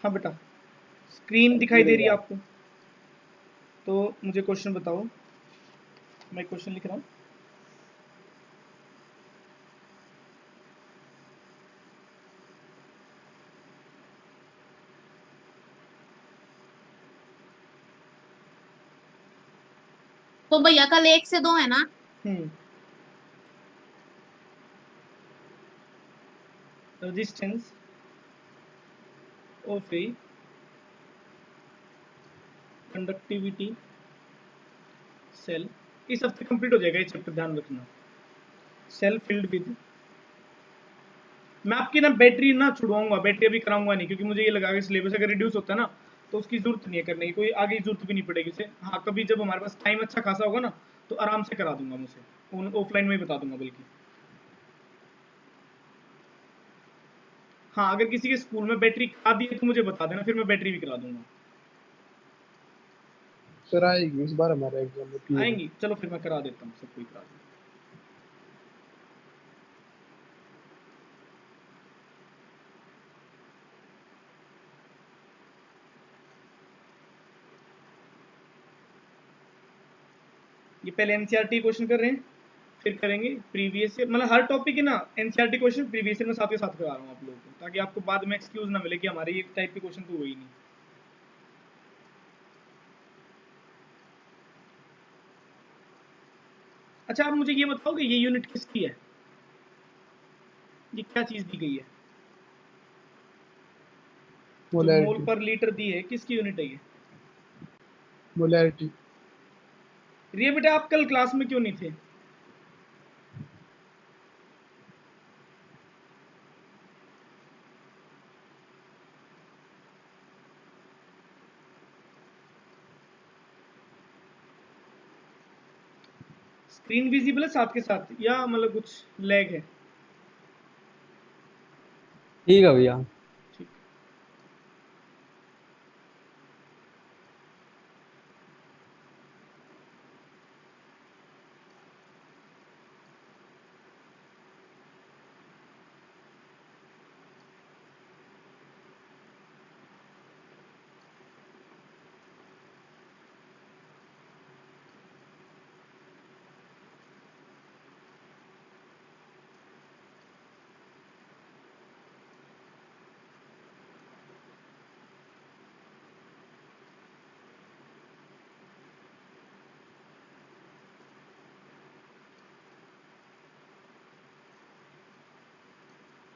हाँ बेटा, स्क्रीन दिखाई दे रही है आपको? तो मुझे क्वेश्चन बताओ, मैं क्वेश्चन लिख रहा हूँ। तो भैया कल 1 से 2 है ना? Resistance of a conductivity cell, इस हफ्ते कंप्लीट हो जाएगा ये चैप्टर, ध्यान रखना। सेल फिल्ड विद, मैं आपकी ना बैटरी ना छुड़वाऊंगा, बैटरी अभी कराऊंगा नहीं, क्योंकि मुझे ये लगा कि सिलेबस अगर रिड्यूस होता है ना तो उसकी जरूरत नहीं है करने की, कोई आगे की जरूरत भी नहीं पड़ेगी उसे। हाँ, कभी जब हमारे पास टाइम अच्छा खासा होगा ना तो आराम से करा दूंगा, मुझे ऑफलाइन में ही बता दूंगा बल्कि। हाँ, अगर किसी के स्कूल में बैटरी करा दी है तो मुझे बता देना, फिर मैं बैटरी भी करा दूंगा। सर आएगी इस बार हमारे एग्जाम में पीए में। आएंगी, चलो फिर मैं करा देता हूँ, सब कोई करा दूंगा। ये पहले एनसीईआरटी क्वेश्चन कर रहे हैं, फिर करेंगे प्रीवियस ईयर, मतलब हर टॉपिक है ना एनसीईआरटी क्वेश्चन प्रीवियस ईयर में साथ के साथ करा रहा हूँ आप लोगों को, ताकि आपको बाद में एक्सक्यूज ना मिले कि हमारे ये टाइप के क्वेश्चन तो हुए ही नहीं। अच्छा, आप मुझे ये बताओगे ये यूनिट किसकी है? ये क्या चीज दी गई है जो मोल मोलैरिटी। पर लीटर दी है, किसकी यूनिट है ये? मोलैरिटी। रिया बेटा, आप कल क्लास में क्यों नहीं थे? स्क्रीन विजिबल है साथ के साथ, या मतलब कुछ लैग है? ठीक है भैया। ठीक।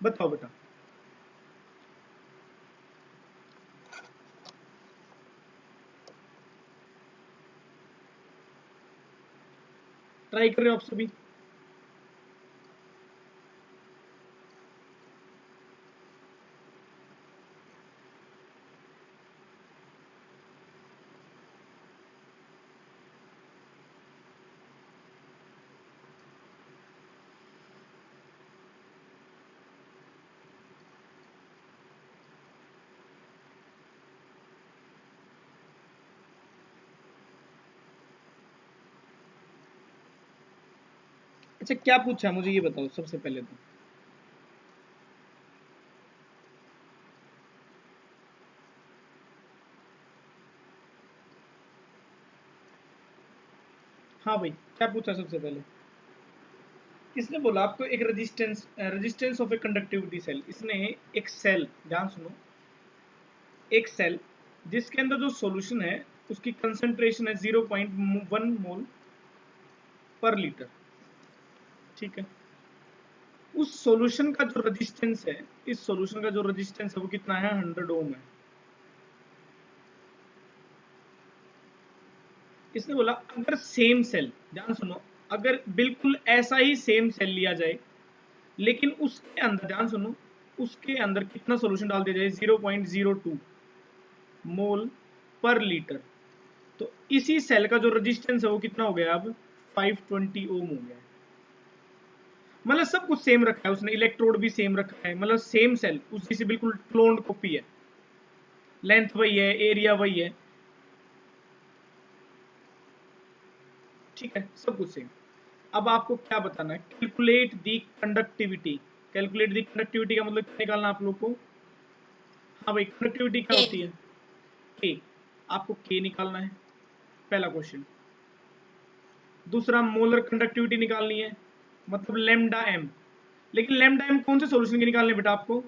बताओ बेटा। ट्राई कर रहे हो आप सभी? अच्छा, क्या पूछा मुझे ये बताओ सबसे पहले तो। हाँ भाई, क्या पूछा सबसे पहले? इसने बोला आपको एक resistance of a conductivity cell, इसने एक सेल, ध्यान सुनो, एक सेल जिसके अंदर जो सॉल्यूशन है उसकी कंसंट्रेशन है 0.1 मोल पर लीटर, ठीक है। उस सॉल्यूशन का जो रेजिस्टेंस है, इस सॉल्यूशन का जो रेजिस्टेंस है वो कितना है? 100 ओम है। इसने बोला अगर सेम सेल, ध्यान सुनो, अगर बिल्कुल ऐसा ही सेम सेल लिया जाए लेकिन उसके अंदर, ध्यान सुनो, उसके अंदर कितना सॉल्यूशन डाल दिया जाए? 0.02 मोल पर लीटर, तो इसी सेल का जो रेजिस्टेंस है वो कितना हो गया? अब 520 ओम हो गया। मतलब सब कुछ सेम रखा है उसने, इलेक्ट्रोड भी सेम रखा है, मतलब सेम सेल उसी से बिल्कुल क्लोन्ड कॉपी है, लेंथ वही है, एरिया वही है, ठीक है, सब कुछ सेम। अब आपको क्या बताना है? Calculate the conductivity. Calculate the conductivity का मतलब क्या निकालना आप लोग को? हाँ भाई, कंडक्टिविटी क्या K। होती है? के। आपको के निकालना है, पहला क्वेश्चन। दूसरा, मोलर कंडक्टिविटी निकालनी है, मतलब लैम्डा एम। लेकिन लैम्डा एम कौन से सॉल्यूशन की निकालनी है बेटा आपको?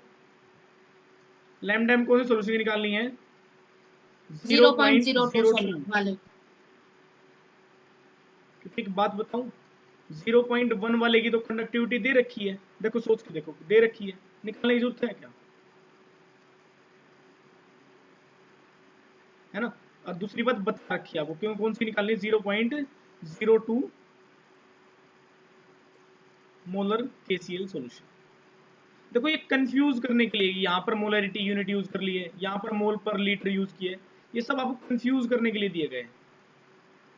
लैम्डा एम कौन से सॉल्यूशन की निकालनी है? 0.02 0.02। वाले। क्योंकि एक बात बताऊं, 0.1 वाले की तो कंडक्टिविटी दे रखी है, देखो सोच के देखो, दे रखी है, निकालने की जरूरत है क्या? है ना? और दूसरी बात बता रखी है आपको, क्यों कौन सी निकालनी है? 0.02 मोलर KCl सॉल्यूशन। देखो ये कंफ्यूज करने के लिए यहाँ पर मोलरिटी यूनिट यूज कर ली है, यहाँ पर मोल पर लीटर यूज किए, ये सब आपको कंफ्यूज करने के लिए दिए गए हैं।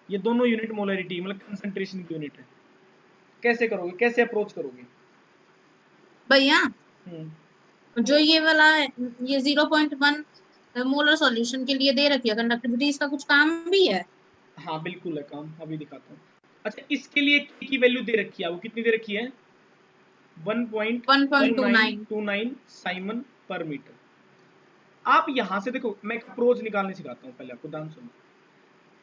ये दोनों यूनिट मोलरिटी मतलब कंसंट्रेशन की यूनिट है। कैसे करोगे, कैसे अप्रोच करोगे? भैया हम्म, जो ये वाला है, ये 0.1 मोलर सॉल्यूशन के लिए दे रखी है कंडक्टिविटी, इसका कुछ काम भी है? हाँ बिल्कुल है काम, अभी दिखाता हूँ। अच्छा, इसके लिए K की वैल्यू दे रखी है, वो कितनी दे रखी है? 1.29। 1.1929 साइमन पर मीटर। आप यहां से देखो, मैं एक अप्रोच निकालने सिखाता हूँ, पहले आपको ध्यान सुनो।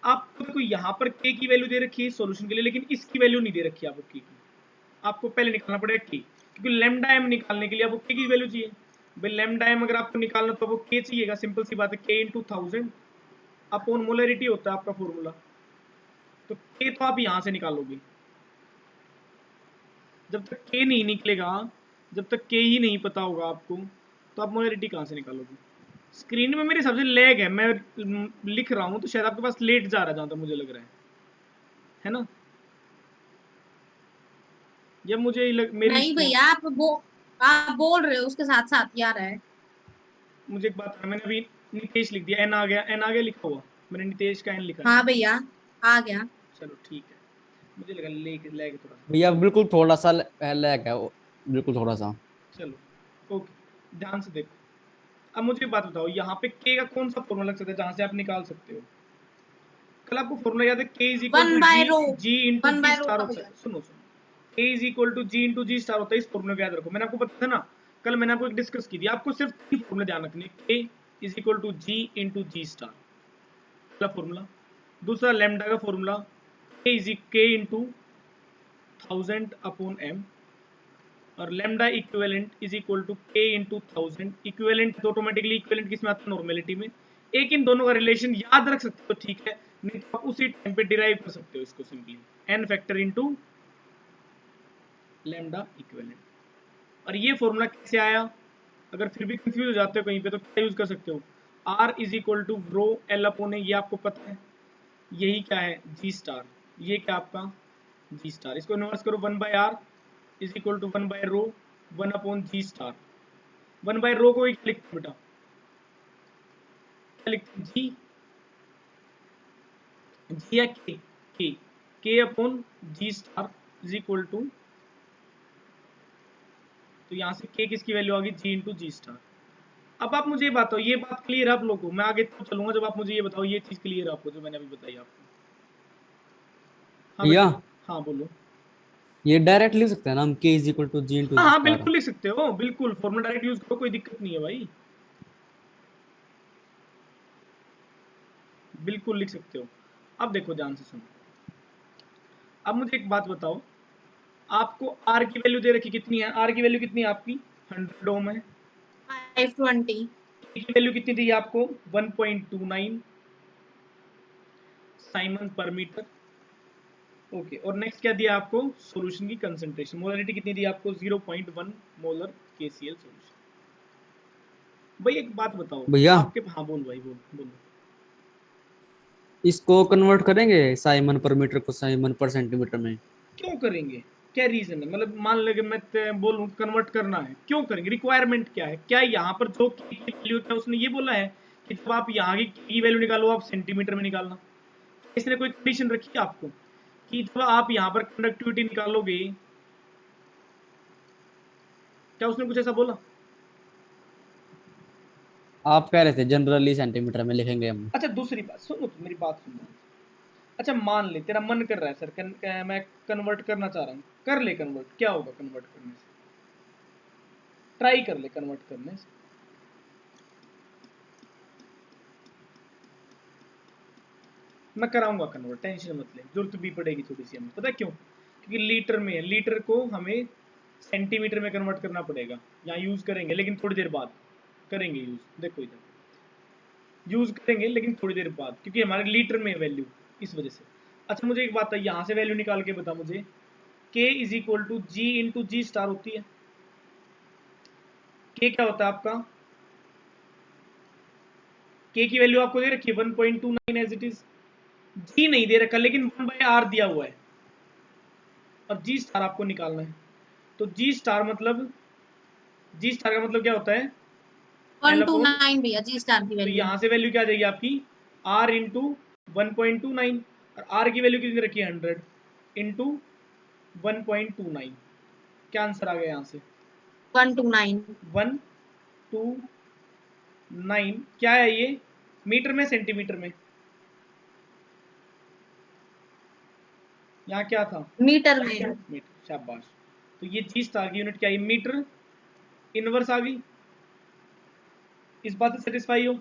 आपको देखो यहाँ पर K की वैल्यू दे रखी है सॉल्यूशन के लिए, लेकिन इसकी वैल्यू नहीं दे रखी है आपको K की। आपको पहले निकालना पड़ेगा K, क्योंकि लैम्डा एम निकालने के लिए आपको K की वैल्यू चाहिए। भाई लैम्डा एम अगर आपको निकालना तो आपको K चाहिएगा, सिंपल सी बात है, K इंटू 1000 अपॉन मोलरिटी होता है आपका फॉर्मूला। तो K तो आप यहां से निकालोगे। जब तक K नहीं निकलेगा, जब तक K ही नहीं पता होगा आपको, तो आप मोलरिटी कहां से निकालोगे? स्क्रीन में मेरे हिसाब से लैग है, मैं लिख रहा हूं तो शायद आपके पास लेट जा रहा है, जहां तक मुझे लग रहा है ना? जब मुझे मेरी नहीं भैया, आप बोल रहे हो उसके साथ साथ ही आ रहा है। मुझे एक बात है, मैंने अभी नितेश लिख दिया, एन आ गया, एन आ गया लिखा हुआ, मैंने नितेश का एन लिखा है। हाँ भैया, आ गया। चलो ठीक है, मुझे लगा लेग लैग थोड़ा सा। भैया बिल्कुल थोड़ा सा लैग है बिल्कुल थोड़ा सा। चलो ओके, ध्यान से देखो। अब मुझे एक बात बताओ, यहाँ पे के का कौन सा फॉर्मूला लग सकता है जहां से आप निकाल सकते हो? कल आपको फॉर्मूला याद है, K is equal to one by G, rho. G into one G by rho star का होता भैया। है। सुनो सुनो, K is equal to G into G star होता है, इस फॉर्मूले को याद रखो। मैंने आपको बताया था ना, कल मैंने आपको एक डिस्कस की थी, आपको सिर्फ तीन फॉर्मूले ध्यान रखने, K is equal to G into G star, पहला फॉर्मूला। दूसरा लैम्डा का formula, K into 1000 upon M, और lambda equivalent is equal to K into 1000। Equivalent तो ऑटोमेटिकली इक्विवेलेंट किस में आता है? नॉर्मेलिटी में। एक इन दोनों का रिलेशन याद रख सकते हो, ठीक है, नहीं तो आप उसी टाइम पे डिराइव कर सकते हो इसको simply, N factor into lambda equivalent. और ये फॉर्मूला कैसे आया? अगर फिर भी कंफ्यूज हो जाते हो कहीं पे, तो क्या यूज कर सकते हो? R is equal to rho L upon A, ये आपको पता है। यही क्या है? G star. ये क्या आपका? G star. इसको इन्वर्स करो, 1/r इज इक्वल टू 1/रो 1 अपॉन जी स्टार। 1/रो को एक लिखते हैं बेटा, क्या लिखते हैं? जी, जी या K upon G star is equal to, तो यहां से के किसकी वैल्यू आ गई? G into G star. अब आप मुझे ये बताओ, ये बात क्लियर है आप लोगों को? मैं आगे तो चलूंगा जब आप मुझे ये बताओ, ये चीज क्लियर है आपको जो मैंने अभी बताई आपको? हाँ भैया बेटा, हाँ बोलो। ये डायरेक्ट लिख सकते हैं ना हम, K is equal to G into हाँ जी हाँ स्टार। बिल्कुल लिख सकते हो, बिल्कुल फॉर्मूला डायरेक्ट यूज करो, कोई दिक्कत नहीं है भाई, बिल्कुल लिख सकते हो। अब देखो ध्यान से सुनो, अब मुझे एक बात बताओ, आपको आर की वैल्यू दे रखी कितनी है? आर की वैल्यू कितनी है आपकी? 100 ओम है। 520। के की वैल्यू कितनी दी आपको? 1.29 साइमन पर मीटर। ओके, और नेक्स्ट क्या दिया आपको? सॉल्यूशन की कंसंट्रेशन, मोलरिटी कितनी दी आपको? 0.1 मोलर KCl सॉल्यूशन। भाई एक बात बताओ भैया आपके, हाँ बोल भाई, बोल बोलो। इसको कन्वर्ट करेंगे साइमन पर मीटर को साइमन पर सेंटीमीटर में। क्यों करेंगे? क्या रीजन है? मतलब मान लगे मैं बोलूं कन्वर्ट करना है, क्यों करेंगे? रिक्वायरमेंट क्या है? क्या यहाँ पर जो की वैल्यू है उसने ये बोला है कि जब आप यहाँ की वैल्यू निकालो आप सेंटीमीटर में निकालना? इसने कोई कंडीशन रखी है आपको कि जब आप यहाँ पर कंडक्टिविटी निकालोगे, क्या उसने कुछ ऐसा बोला? आप कह रहे थे जनरली सेंटीमीटर में लिखेंगे हम। अच्छा दूसरी बात सुनो, तो मेरी बात सुनो। अच्छा मान ले तेरा मन कर रहा है सर, मैं कन्वर्ट करना चाह रहा हूँ, कर ले कन्वर्ट, क्या होगा कन्वर्ट करने से? ट्राई कर ले कन्वर्ट करने से। मैं कराऊंगा कन्वर्ट, टेंशन मत ले, जरूरत भी पड़ेगी थोड़ी सी हमें, पता है क्यों? क्योंकि लीटर में है, लीटर को हमें सेंटीमीटर में कन्वर्ट करना पड़ेगा। यहाँ यूज करेंगे लेकिन थोड़ी देर बाद करेंगे यूज, देखो इधर यूज करेंगे लेकिन थोड़ी देर बाद, क्योंकि हमारे लीटर में वैल्यू, इस वजह से। अच्छा मुझे एक बात है, यहाँ से वैल्यू निकाल के बता मुझे, K is equal to G into G star होती है। K क्या होता है आपका? K की वैल्यू आपको दे रखी है 1.29 एज इट इज, G नहीं दे रखा लेकिन 1/r दिया हुआ है, और G स्टार आपको निकालना है। तो G स्टार मतलब, G स्टार का मतलब क्या होता है? 129 भैया जी स्टार की तो वैल्यू। यहाँ से वैल्यू क्या आ जाएगी आपकी? R इंटू 1.29, और R की वैल्यू कितनी रखी है? 100 इंटू 1.29। क्या आंसर आ गया यहाँ से? 129 129। क्या है ये? मीटर में, सेंटीमीटर में? यहाँ क्या था? मीटर में। मीटर, शाबाश। तो ये जी स्टार की यूनिट क्या है? मीटर इनवर्स आ गई। इस बात से सेटिस्फाई हो?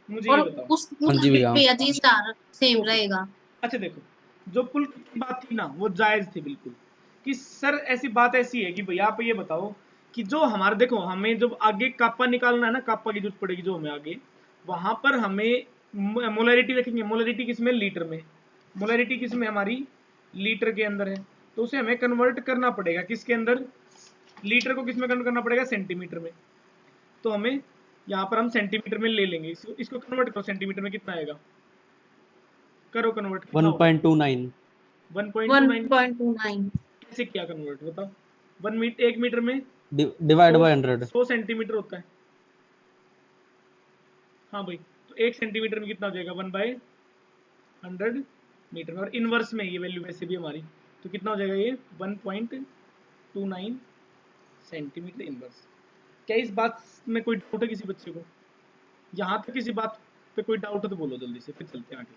मुझे और ये बताओ। उस हाँ जी भैया। भैया जी स्टार सेम ओके। रहेगा। अच्छा देखो, जो पुल की बात थी ना वो जायज थी बिल्कुल, कि सर ऐसी बात ऐसी है कि भैया आप ये बताओ कि जो हमारे, देखो हमें जब आगे कापा निकालना है ना, कापा की जरूरत पड़ेगी जो हमें आगे, वहां पर हमें मोलरिटी रखेंगे। मोलरिटी किस में? लीटर में। मोलरिटी किस में? हमारी लीटर के अंदर है। तो उसे हमें कन्वर्ट करना पड़ेगा किसके अंदर? लीटर को किस में कन्वर्ट करना पड़ेगा? सेंटीमीटर में। तो हमें यहाँ पर हम सेंटीमीटर में ले लेंगे, इसको कन्वर्ट करो सेंटीमीटर में, कितना आएगा? करो कन्वर्ट, कितना होगा? 1.29 1.29। 1.29 कैसे किया कन्वर्ट बताओ? 1 मीटर में डिवाइड 100 बाय 100। 100 सेंटीमीटर होता है। हाँ भाई, तो 1 सेंटीमीटर में कितना हो जाएगा? 1/100 मीटर में। और इनवर्स में ये वैल्यू वैसे भी हमारी, तो कितना हो जाएगा ये? 1.29 सेंटीमीटर इनवर्स। क्या इस बात में कोई डाउट है किसी बच्चे को? यहाँ तक किसी बात पे कोई डाउट है तो बोलो जल्दी से, फिर चलते हैं आगे।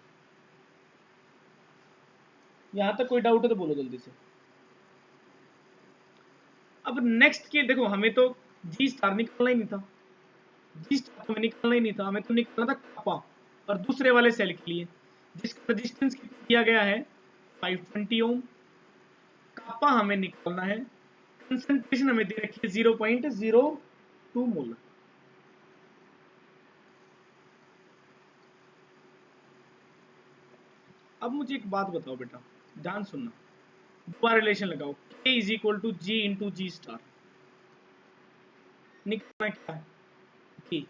यहाँ तक कोई डाउट है तो बोलो जल्दी से। अब नेक्स्ट के देखो, हमें तो जी स्टार निकालना ही नहीं था, जी स्टार हमें निकालना ही नहीं था, हमें तो निकालना था कापा, और दूसरे वाले सेल के लिए जिसका रेजिस्टेंस दिया गया है 520 ओम। कापा हमें निकालना है, कंसंट्रेशन हमें दे रखी है 0.02 मोल। अब मुझे एक बात बताओ बेटा, ध्यान सुनना, दोबारा रिलेशन लगाओ, K is equal to G into G star. निकालना क्या है? K।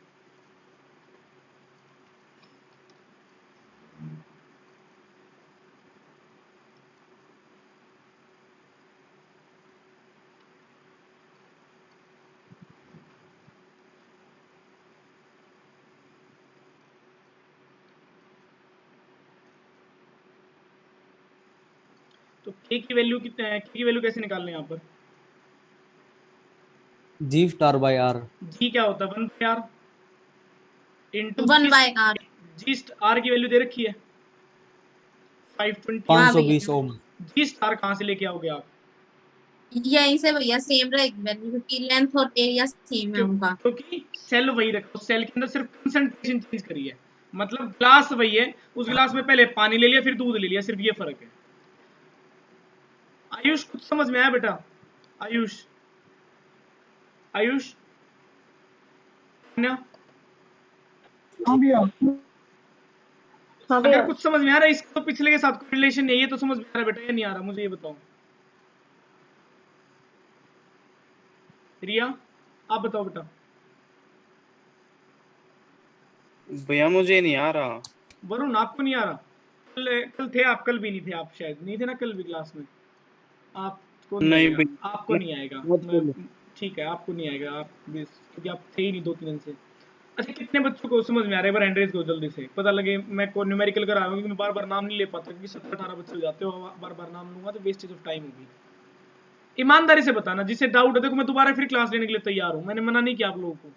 तो K की वैल्यू कितना है? K की वैल्यू कैसे निकालने यहाँ पर? G star by R. G क्या होता है? 1/r into 1/r। G R की वैल्यू दे रखी है 520 हाँ ओम। 520 भैया ओम। जी स्टार कहाँ से लेके आओगे आप? यहीं से भैया सेम रहेगी वैल्यू क्योंकि लेंथ और एरिया सेम है उनका। क्योंकि सेल वही रखो, सेल के अंदर सिर्फ कंसंट्रेशन चेंज करी है, मतलब ग्लास वही है, उस ग्लास में पहले पानी ले लिया फिर दूध ले लिया, सिर्फ ये फर्क है। आयुष कुछ समझ में आया बेटा? आयुष, आयुष ना? हाँ भैया। हाँ अगर भैया। कुछ समझ में आ रहा है, इसका तो पिछले के साथ कोई रिलेशन नहीं है, ये तो समझ में आ रहा है बेटा या नहीं आ रहा? मुझे ये बताओ। रिया आप बताओ बेटा। भैया मुझे नहीं आ रहा। वरुण आपको नहीं आ रहा? कल थे आप, कल भी नहीं थे आप, शायद नहीं थे ना कल भी क्लास में। आपको नहीं नहीं आएगा, आपको भैया नहीं आएगा। मत मैं बोलो। ठीक है, आपको नहीं आएगा, आप क्योंकि आप थे ही नहीं 2-3 दिन से। अच्छा कितने बच्चों को समझ में आ रहा है? एक बार हैंड रेज करो जल्दी से, पता लगे। मैं को न्यूमेरिकल करा रहा हूँ क्योंकि मैं बार बार नाम नहीं ले पाता, क्योंकि 17-18 बच्चे हो जाते हो, बार बार नाम लूंगा तो वेस्टेज ऑफ टाइम होगी। ईमानदारी से बताना जिसे डाउट है, देखो मैं दोबारा फिर क्लास लेने के लिए तैयार हूँ, मैंने मना नहीं किया आप लोगों को।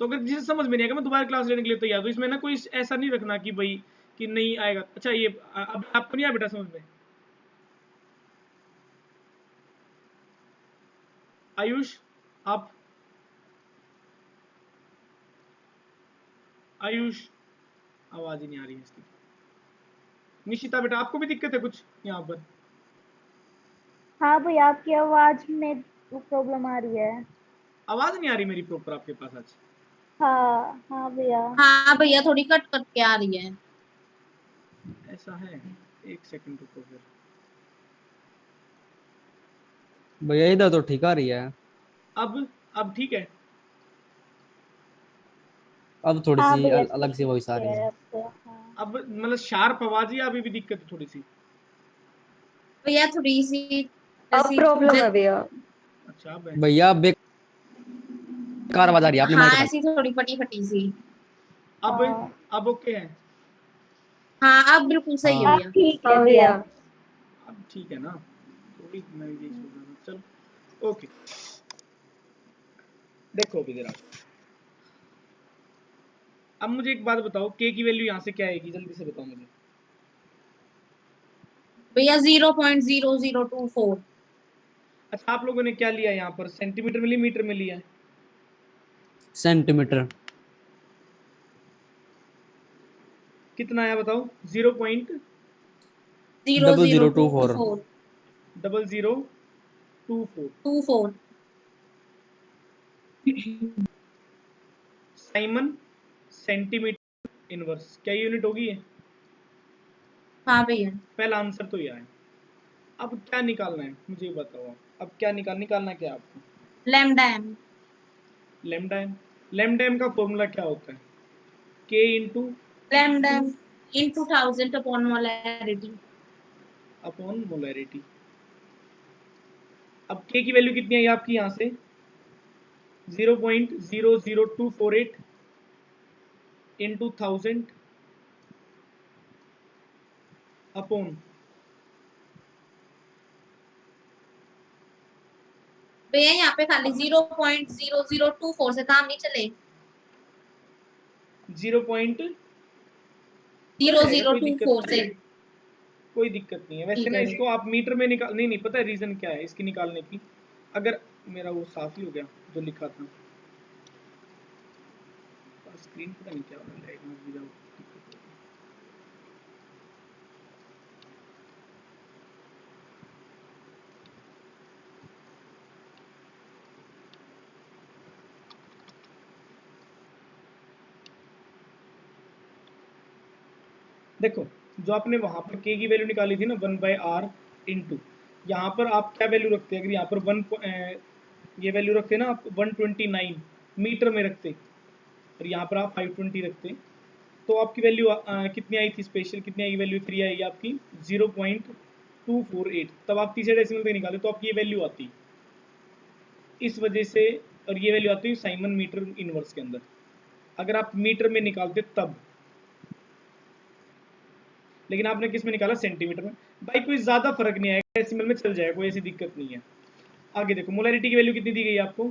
तो अगर जिसे समझ में नहीं आएगा मैं दोबारा क्लास लेने के लिए तैयार हूँ, इसमें ना कोई ऐसा नहीं रखना कि भाई कि नहीं आएगा। अच्छा ये अब आपको नहीं आया बेटा समझ में? आयुष आप, आयुष आवाज ही नहीं आ रही है इसकी। निशिता बेटा आपको भी दिक्कत है कुछ यहाँ पर? हाँ भैया आपकी आवाज में प्रॉब्लम आ रही है। आवाज नहीं आ रही मेरी प्रॉपर आपके पास आज? हाँ हाँ भैया। हाँ भैया थोड़ी कट कट के आ रही है। ऐसा है, एक सेकंड रुको फिर। भैया इधर तो ठीक आ रही है। अब ठीक है? अब थोड़ी हाँ सी भैया अलग सी वॉइस आ ठीक रही है है। अब तो। हाँ अब मतलब शार्प आवाज ही अभी भी दिक्कत है थोड़ी सी? भैया थोड़ी सी अब ऐसी प्रॉब्लम है भैया। अच्छा अब है। भैया बेकार आवाज आ रही है, आपने हाँ माइक हटा ऐसी थोड़ी फटी फटी सी। अब हाँ अब ओके है? हाँ अब बिल्कुल सही है हाँ। भैया। अब ठीक है भैया। अब ठीक है ना? थोड़ी मैं यही सोच रहा था। चलो ओके, देखो अभी जरा। अब मुझे एक बात बताओ, के की वैल्यू यहाँ से क्या आएगी, जल्दी से बताओ मुझे। भैया 0.0024। अच्छा आप लोगों ने क्या लिया यहाँ पर, सेंटीमीटर में लिया मीटर में लिया? सेंटीमीटर। कितना आया बताओ? 0.0024। 0024। 24। साइमन सेंटीमीटर इनवर्स क्या यूनिट होगी ये? हाँ भैया। पहला आंसर तो यह है। अब क्या निकालना है मुझे ये बताओ आप। अब क्या निकालना क्या है आपको? Lambda M. Lambda M. Lambda M का फॉर्मूला क्या होता है? K into lambda M into 1000 upon molarity। Upon molarity. अब के की वैल्यू कितनी आई आपकी यहाँ से? 0.00248 इंटू 1000 अपॉन भैया यहाँ पे खाली 0.0024 से काम नहीं चले। 0.24 से। कोई दिक्कत नहीं है वैसे ठीक ना। है इसको आप मीटर में निकाल नहीं पता है रीजन क्या है इसकी निकालने की? अगर मेरा वो साफ ही हो गया जो लिखा था, स्क्रीन पता नहीं क्या हो रहा है, एक मिनट दिखाओ। देखो जो आपने वहां पर के की वैल्यू निकाली थी ना 1/r इंटू, यहाँ पर आप क्या वैल्यू रखते हैं? अगर यहाँ पर ये वैल्यू रखते ना आप 129 मीटर में रखते, और यहाँ पर आप 520 रखते, तो आपकी वैल्यू कितनी आई थी? स्पेशल कितनी आई वैल्यू? 3 आई आपकी 0.248। तब आप तीसरे डेसिमल पे निकाले तो आपकी ये वैल्यू आती इस वजह से, और ये वैल्यू आती है साइमन मीटर इनवर्स के अंदर अगर आप मीटर में निकालते तब। लेकिन आपने किस में निकाला? सेंटीमीटर में। भाई कोई ज्यादा फर्क नहीं आएगा, डेसिमल में चल जाएगा, कोई ऐसी दिक्कत नहीं है। आगे देखो मोलैरिटी की वैल्यू कितनी दी गई है आपको?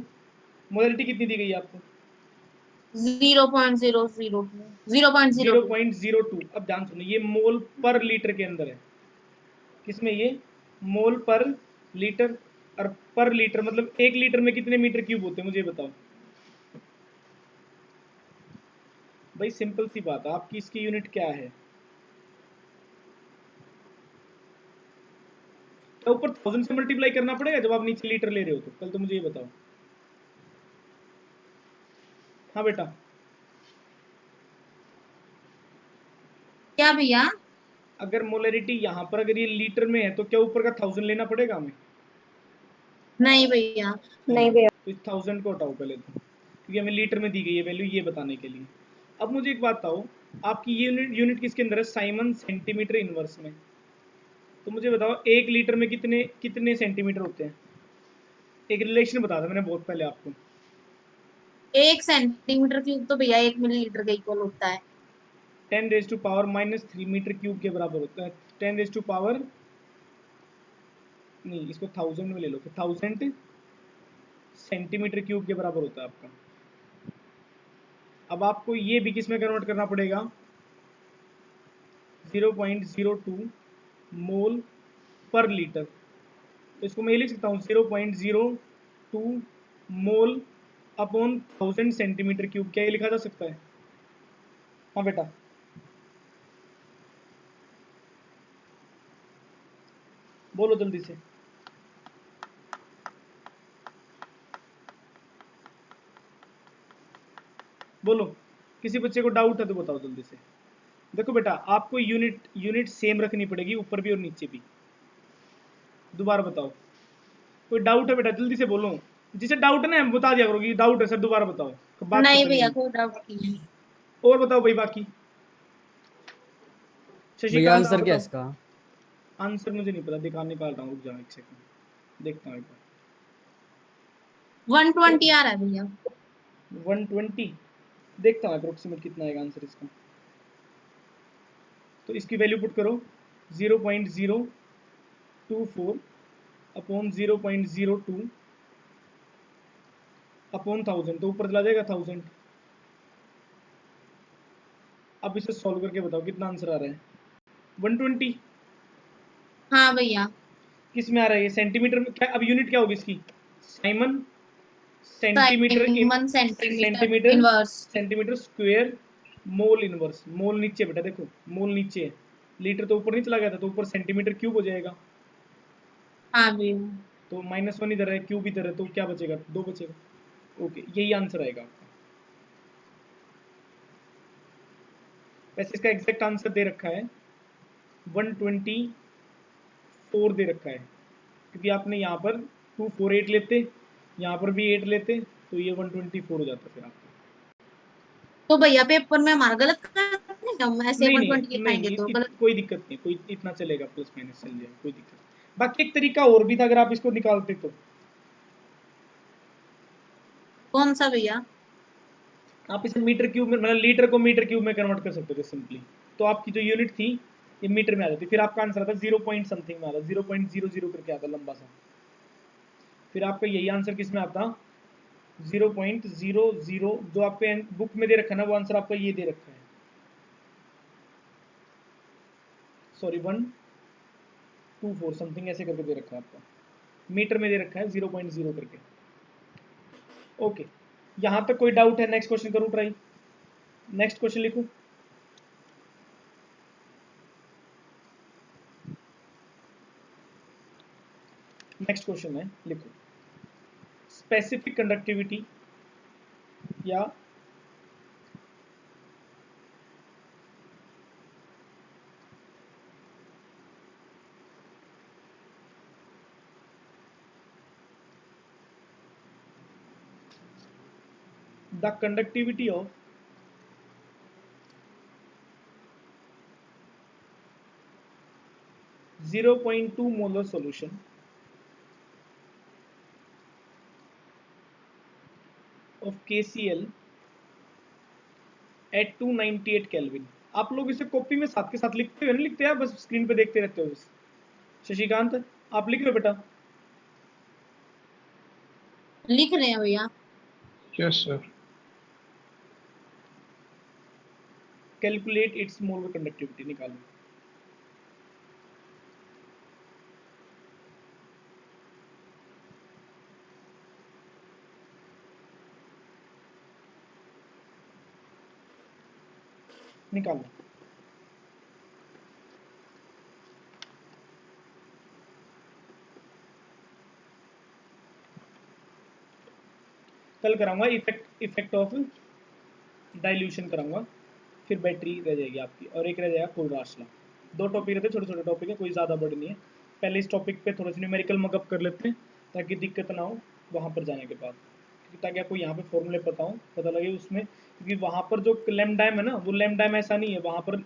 मोलैरिटी कितनी दी गई है आपको? 0.002। 0.02। 0.02। अब ध्यान सुनो, ये मोल पर लीटर के अंदर है। किसमें? ये मोल पर लीटर। और पर लीटर मतलब 1 लीटर में कितने मीटर क्यूब होते हैं मुझे बताओ भाई? सिंपल सी बात है, आपकी इसकी यूनिट क्या है? क्या ऊपर 1000 से मल्टीप्लाई करना पड़ेगा जब आप नीचे लीटर ले रहे हो? तो कल तो मुझे ये बताओ। हाँ बेटा। क्या भैया? अगर मोलैरिटी यहाँ पर अगर ये लीटर में है तो क्या ऊपर का 1000 लेना पड़ेगा हमें? नहीं भैया। नहीं भैया। तो इस 1000 को हटाओ पहले तो, क्योंकि हमें लीटर में दी गई है वैल्यू ये बताने के लिए। अब मुझे एक बात बताओ, आपकी यूनिट किसके अंदर है? साइमन सेंटीमीटर इनवर्स में। तो मुझे बताओ 1 लीटर में कितने कितने सेंटीमीटर होते हैं? एक रिलेशन बता था मैंने बहुत पहले आपको। 1 सेंटीमीटर क्यूब तो भैया 1 मिलीलीटर के इक्वल होता है। 10⁻³ मीटर क्यूब के बराबर होता है। 10⁻, नहीं इसको 1000 में ले लो, तो 1000 सेंटीमीटर क्यूब के बराबर होता है आपका। अब आपको ये भी किस में कन्वर्ट करना पड़ेगा? 0.02 मोल पर लीटर। तो इसको मैं ये लिख सकता हूँ 0.02 मोल अपॉन 1000 सेंटीमीटर क्यूब। क्या ये लिखा जा सकता है? हाँ बेटा। बोलो जल्दी से। बोलो, किसी बच्चे को डाउट है तो बताओ जल्दी से। देखो बेटा, आपको यूनिट सेम रखनी पड़ेगी, ऊपर भी और नीचे भी। दोबारा बताओ, कोई डाउट है बेटा? जल्दी से बोलो, जिसे डाउट है ना बता दिया करो कि डाउट है सर, दोबारा बताओ, बात नहीं खत्म भैया नहीं। कोई डाउट नहीं है। और बताओ भाई बाकी। भैया शशिकांत आप आंसर क्या है बताओ। इसका? आंसर मुझे नहीं पता, निकाल रहा हूँ, रुक जाओ एक सेकंड, देखता हूँ एक बार। 120 आ रहा है भैया। 120, देखता हूँ अप्रोक्सीमेट कितना आएगा आंसर इसका। तो इसकी वैल्यू पुट करो, 0.024 अपॉन 0.02 अपॉन 1000, तो ऊपर चला जाएगा 1000। अब इसे सॉल्व करके बताओ कितना आंसर आ रहा है। 120 हाँ भैया। किस में आ रहा है ये? सेंटीमीटर में क्या? अब यूनिट क्या होगी इसकी? Siemens centimetre siemens centimetre centimetre inverse. Centimetre square mole inverse. Mole नीचे बेटा, देखो मोल नीचे है, लीटर तो ऊपर नहीं चला गया था, तो ऊपर सेंटीमीटर क्यूब हो जाएगा। हाँ भैया। तो -1 इधर है, क्यूब इधर है, तो क्या बचेगा? 2 बचेगा। ओके, यही आंसर आएगा आपका। वैसे इसका एग्जैक्ट आंसर दे रखा है 124 दे रखा है, क्योंकि आपने यहाँ पर 248 लेते, यहाँ पर भी 8 लेते, तो ये 124 हो जाता फिर आपका। तो भैया पेपर में हमारा गलत करते हैं, हम ऐसे नहीं 120 नहीं नहीं लिखाएंगे नहीं, तो गलत। कोई दिक्कत नहीं, कोई इतना चलेगा, प्लस माइनस चल जाएगा, कोई दिक्कत नहीं। बाकी एक तरीका और भी था, अगर आप इसको निकालते तो। कौन सा भैया? आप इसे मीटर क्यूब में, मतलब लीटर को मीटर क्यूब में कन्वर्ट कर सकते थे सिंपली, तो आपकी जो यूनिट थी ये मीटर में आ जाती, फिर आपका आंसर आता 0 पॉइंट समथिंग में आता, 0.00 करके आता लंबा सा। फिर आपका यही आंसर किस में आता? 0.00, जो आपके बुक में दे रखा है ना, वो आंसर आपका ये दे रखा है, सॉरी 124 समथिंग ऐसे करके दे रखा है आपका, मीटर में दे रखा है 0.0 करके। ओके, यहां तक कोई डाउट है? नेक्स्ट क्वेश्चन करूं ट्राई, नेक्स्ट क्वेश्चन लिखूं। नेक्स्ट क्वेश्चन है, लिखो, स्पेसिफिक कंडक्टिविटी या the conductivity of .2 molar solution of KCl at 298 Kelvin। आप लोग इसे कॉपी में साथ के साथ लिखते हो, नहीं लिखते हैं बस स्क्रीन पे देखते रहते हो? शशिकांत आप लिख रहे हो बेटा? लिख रहे हैं भैया। Yes sir. Calculate its molar conductivity, निकालो। निकालो। कल कराऊंगा इफेक्ट ऑफ डाइल्यूशन कराऊंगा, फिर बैटरी रह जाएगी आपकी, और एक रह जाएगा कोलराश लॉ। 2 टॉपिक रहते, छोटे छोटे टॉपिक है, कोई ज़्यादा बड़ी नहीं है। पहले इस टॉपिक पे थोड़ा सा न्यूमेरिकल मगअप कर लेते हैं, ताकि दिक्कत ना हो वहाँ पर जाने के बाद, ताकि आपको यहाँ पे फॉर्मूले पता लगे उसमें, क्योंकि वहाँ पर जो लैम्डाइम है ना, वो लैम्डाइम ऐसा नहीं है, वहाँ पर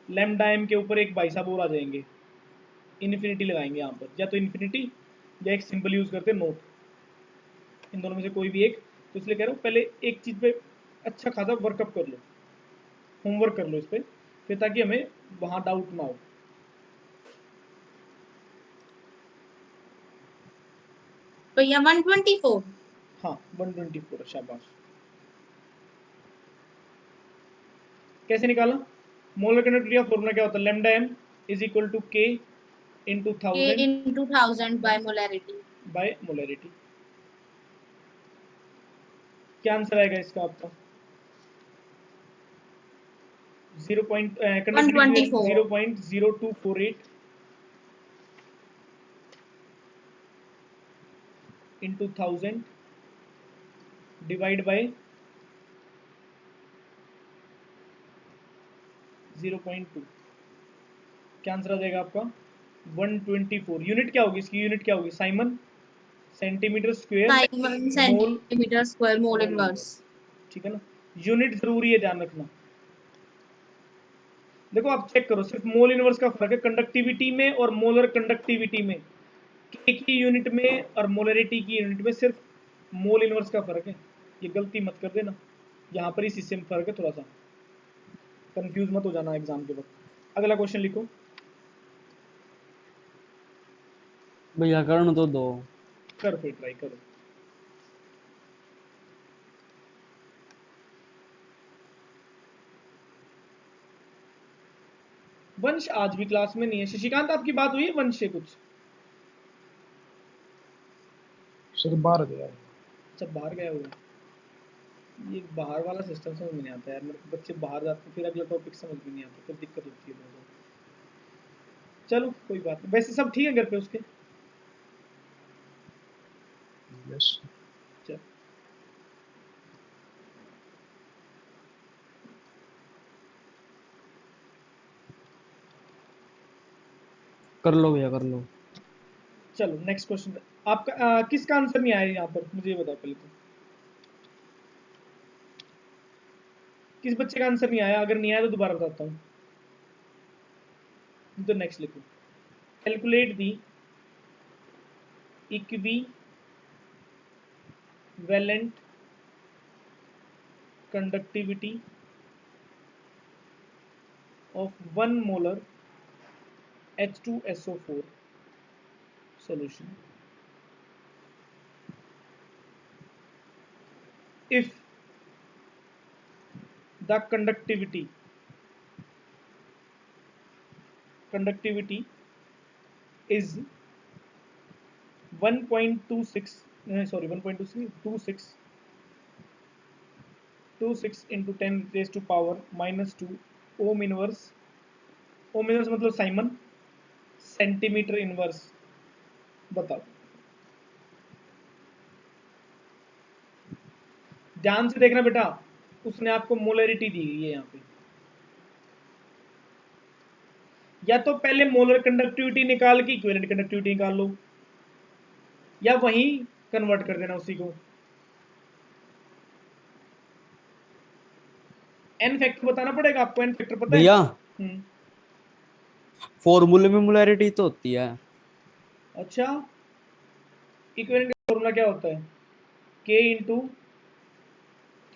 लैम्डाइम के ऊपर एक भाई साहब और आ जाएंगे, इन्फिनिटी लगाएंगे यहाँ पर, या तो इन्फिनिटी या एक सिंपल यूज़ करते हैं नोट, इन दोनों में से कोई भी एक। तो इसलिए कह रहा हूँ पहले एक चीज़ पे अच्छा खासा वर्कअप कर लो, होमवर्क कर लो इस पर, फिर ताकि हमें वहाँ डाउट ना हो। भैया 124। हाँ 124, शाबाश। कैसे निकाला? मोलर कंडक्टिविटी का फॉर्मूला क्या होता है? Lambda M is equal to K into K 1000 into 1000 by molarity। By molarity. क्या आंसर आएगा इसका आपका? 0 124। 0.0248 इंटू 1000 डिवाइड बाय 0.2, क्या आंसर आ जाएगा आपका 124। यूनिट क्या होगी इसकी, यूनिट क्या होगी साइमन, सेंटीमीटर स्क्वायर साइमन मोल सेंटीमीटर स्क्वायर मोल इनवर्स। ठीक है ना, यूनिट जरूरी है ध्यान रखना। देखो आप चेक करो, सिर्फ मोल इनवर्स का फर्क है कंडक्टिविटी में और मोलर कंडक्टिविटी में, के की यूनिट में और मोलरिटी की यूनिट में सिर्फ मोल इनवर्स का फर्क है। ये गलती मत कर देना, यहाँ पर इसी से फर्क है, थोड़ा सा कंफ्यूज मत हो जाना एग्जाम के वक्त। अगला क्वेश्चन लिखो। भैया करने तो दो। कर फिर ट्राई करो। वंश आज भी क्लास में नहीं है। शशिकांत आपकी बात हुई है वंश से कुछ? सर बाहर गया है। अच्छा बाहर गया हुआ, ये बाहर वाला सिस्टम समझ में नहीं आता यार मेरे को, बच्चे बाहर जाते फिर अगला टॉपिक समझ में नहीं आता, फिर दिक्कत होती है बहुत। चलो कोई बात नहीं, वैसे सब ठीक है घर पे उसके? यस। चल कर लो भैया कर लो। चलो नेक्स्ट क्वेश्चन। आपका किसका आंसर नहीं आया यहाँ पर, मुझे ये बताओ पहले तो, किस बच्चे का आंसर नहीं आया? अगर नहीं आया तो दोबारा बताता हूँ। तो नेक्स्ट लिखो, calculate the equivalent conductivity of 1 molar H2SO4 solution if the conductivity is 1.26 sorry 1.26 26 into 10 raised to power minus 2 ohm inverse, ohm inverse मतलब साइमन, सेंटीमीटर इनवर्स, बताओ। ध्यान से देखना बेटा, उसने आपको मोलरिटी दी है यहाँ पे, या तो पहले मोलर कंडक्टिविटी निकाल के इक्विवेलेंट कंडक्टिविटी निकाल लो, या वहीं कन्वर्ट कर देना उसी को। एन फैक्टर बताना पड़ेगा आपको, एन फैक्टर पता है? भैया फॉर्मूले में मोलैरिटी तो होती है। अच्छा, इक्विवेलेंट का फॉर्मूला क्या होता है? K into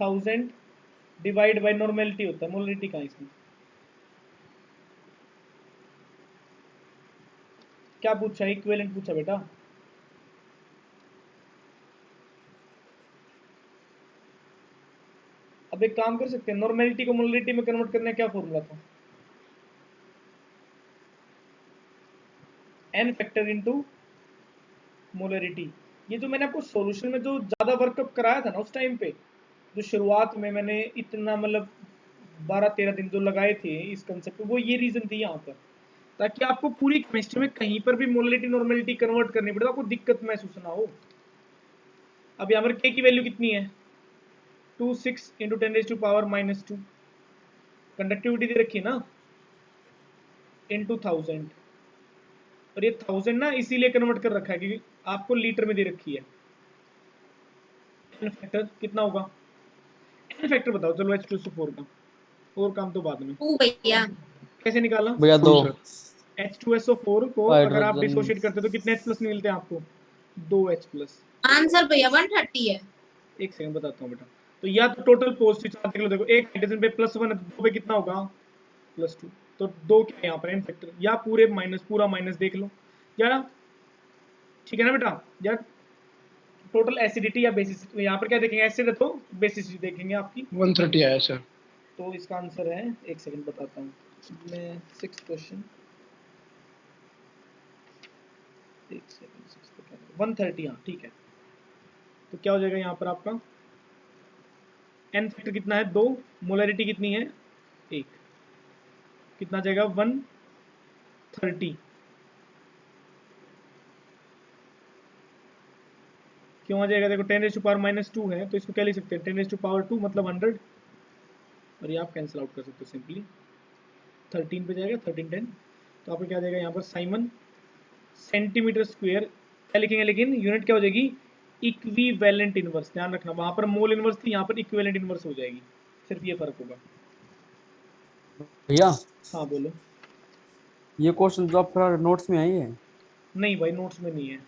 1000 divide by normality होता है, मोलरिटी कहाँ इसमें? क्या पूछा? इक्विवेलेंट पूछा बेटा। अब एक काम कर सकते हैं, नॉर्मेलिटी को मोलरिटी में कन्वर्ट करने का क्या फॉर्मूला था? N factor into molarity. ये जो मैंने आपको सॉल्यूशन में जो ज्यादा वर्कअप कराया था ना उस टाइम पे, जो शुरुआत में मैंने इतना मतलब 12-13 दिन जो लगाए थे इस कंसेप्ट पे, वो ये रीजन थी यहाँ पर, ताकि आपको पूरी केमिस्ट्री में कहीं पर भी मोलरिटी नॉर्मेलिटी कन्वर्ट करनी पड़े, आपको दिक्कत महसूस ना हो। अब यहाँ पर के की वैल्यू कितनी है? 26 into 10 raise to power minus 2, conductivity दे रखी है ना, इंटू 1000, और ये 1000 ना इसीलिए कन्वर्ट कर रखा है क्योंकि आपको लीटर में दे रखी है। एन फैक्टर कितना होगा? एन फैक्टर बताओ चलो H2SO4 का, और काम तो बाद में। 2 भैया। कैसे निकाला? भैया दो। H2SO4 को अगर आप हाइड्रोजन डिसोशिएट करते तो कितने H+ मिलते हैं आपको? 2H+। आंसर भैया 130 है। एक सेकंड बताता हूँ बेटा। तो या तो टोटल पॉजिटिव चार्ज देख लो, देखो एक हाइड्रोजन पे +1 है, 2 पे कितना होगा? +2। तो 2 क्या है यहाँ पर एन फैक्टर, या पूरे माइनस, पूरा माइनस देख लो या, ठीक है ना बेटा? या टोटल एसिडिटी या बेसिसिटी, यहाँ पर क्या देखेंगे? एसिड है तो बेसिसिटी देखेंगे आपकी। 130 आया सर। तो इसका आंसर है, एक सेकंड बताता हूँ मैं, 6th क्वेश्चन, एक सेकंड, 130, हाँ ठीक है। तो क्या हो जाएगा यहाँ पर आपका? एन फैक्टर कितना है? 2, मोलरिटी कितनी है? 1, कितना जाएगा? 130। क्यों आ जाएगा? देखो 10⁻⁻² है तो इसको क्या लिख सकते हैं? 10⁻² मतलब 100, और ये आप कैंसिल आउट कर सकते हो सिंपली। 13 पे जाएगा, 13 10, तो आपको क्या जाएगा यहाँ पर? साइमन सेंटीमीटर स्क्वायर क्या लिखेंगे, लेकिन यूनिट क्या हो जाएगी? Equivalent inverse. ध्यान रखना, वहां पर मोल इनवर्स थी, यहाँ पर इक्विवेलेंट इनवर्स हो जाएगी, सिर्फ ये फर्क होगा। भैया हाँ बोलो। ये क्वेश्चन जो आपका नोट्स में आई है। नहीं भाई, नोट्स में नहीं है।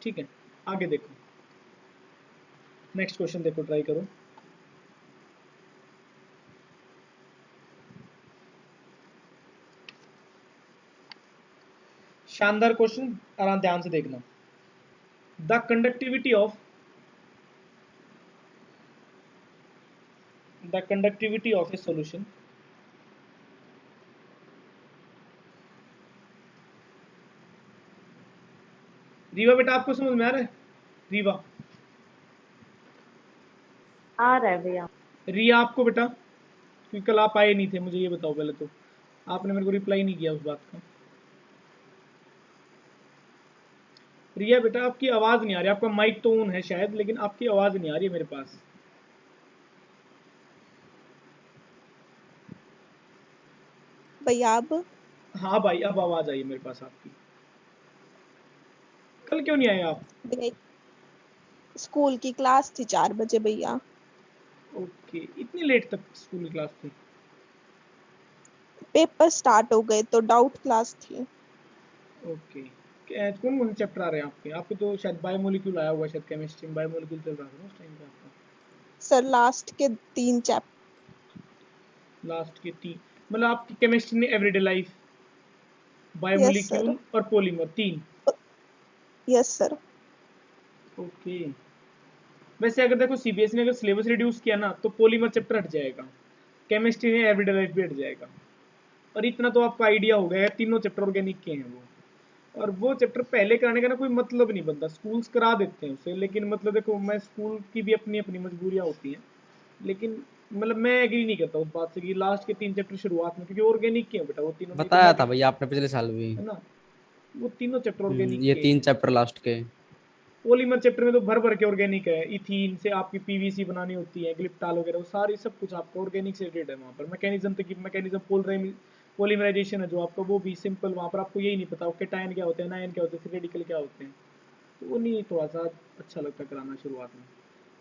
ठीक है, आगे देखो, नेक्स्ट क्वेश्चन देखो, ट्राई करो। शानदार क्वेश्चन, आराम ध्यान से देखना। The conductivity of A solution, Rewa बेटा आपको समझ में आ रहा है? रीवा, आ रहा है भैया। रिया आपको बेटा, क्योंकि कल आप आए नहीं थे, मुझे ये बताओ पहले तो, आपने मेरे को रिप्लाई नहीं किया उस बात का। रिया बेटा आपकी आवाज नहीं आ रही, आपका माइक तो ऑन है शायद, लेकिन आपकी आवाज नहीं आ रही है मेरे पास। भैया अब हाँ भाई, अब आवाज आई है मेरे पास आपकी। कल क्यों नहीं आए आप? भैया स्कूल की क्लास थी 4 बजे भैया। ओके, इतनी लेट तक स्कूल की क्लास थी? पेपर स्टार्ट हो गए तो डाउट क्लास थी। ओके, कौन कौन से चैप्टर आ रहे हैं आपके? आपके तो शायद बायोमोलिक्यूल आया हुआ है, शायद केमिस्ट्री में बायोमोलिक्यूल चल रहा था ना उस टाइम पे आपका। सर लास्ट के 3 चैप्टर। लास्ट के 3, मतलब आपकी केमिस्ट्री में everyday life, yes sir. Biomolecule और पॉलीमर 3। Yes sir. ओके, वैसे अगर देखो सीबीएसई ने अगर सिलेबस रिड्यूस किया ना तो पॉलीमर चैप्टर हट जाएगा, केमिस्ट्री में एवरीडे लाइफ भी हट जाएगा, और इतना तो आपको आइडिया हो गया है, तीनों चैप्टर ऑर्गेनिक के हैं वो। और वो चैप्टर पहले कराने का ना कोई मतलब नहीं बनता, स्कूल्स करा देते हैं उसे, लेकिन मतलब देखो, मैं स्कूल की भी अपनी अपनी मजबूरियां होती हैं, लेकिन मतलब मैं एग्री नहीं करता उस बात से कि लास्ट के 3 चैप्टर शुरुआत में, क्योंकि ऑर्गेनिक के हैं बेटा वो तीनों, नहीं तो बताया था मैं, भैया आपने पिछले साल भी। है ना, वो तीनों चैप्टर ऑर्गेनिक ये के 3 हैं। चैप्टर लास्ट के। पॉलीमर चैप्टर में तो भर भर के ऑर्गेनिक है, इथीन से आपकी पीवीसी बनानी होती है, ग्लिप्टाल वगैरह, वो सारी सब कुछ आपका ऑर्गेनिक से रिलेटेड है। वहाँ पर मैकेनिज्म तक की, मैकेनिज्म पॉलीमराइजेशन है जो आपका, वो भी सिंपल, वहाँ पर आपको यही नहीं पता कैटायन क्या होते हैं, नायन क्या होते हैं, फिर रेडिकल क्या होते हैं, तो वो नहीं थोड़ा सा अच्छा लगता कराना शुरुआत में।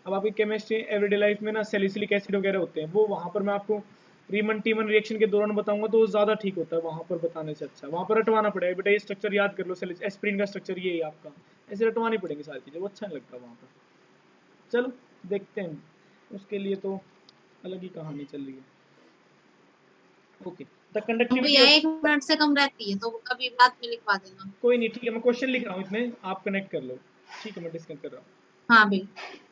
अब आपकी केमिस्ट्री एवरीडे लाइफ में ना सैलिसिलिक एसिड वगैरह होते हैं, वो वहाँ पर मैं आपको रीमन टीमन रिएक्शन के दौरान बताऊंगा तो वो ज़्यादा ठीक होता है वहाँ पर बताने से अच्छा। वहाँ पर रटवाना पड़ेगा, बेटा ये स्ट्रक्चर याद कर लो, एस्प्रिन का स्ट्रक्चर ये है आपका, ऐसे रटवानी पड़ेंगी सारी चीज़ें, वो अच्छा नहीं लगता वहाँ पर। चलो देखते हैं, उसके लिए तो अलग ही कहानी चल रही है। ओके, द कंडक्टिविटी भैया ऑफ, 1 मिनट से कम रहती है तो कभी बाद में लिखवा देना। कोई नहीं, ठीक है, मैं क्वेश्चन लिख रहा हूँ इसमें, आप कनेक्ट कर लो। ठीक है, मैं डिस्कनेक्ट कर रहा हूँ। हाँ भैया।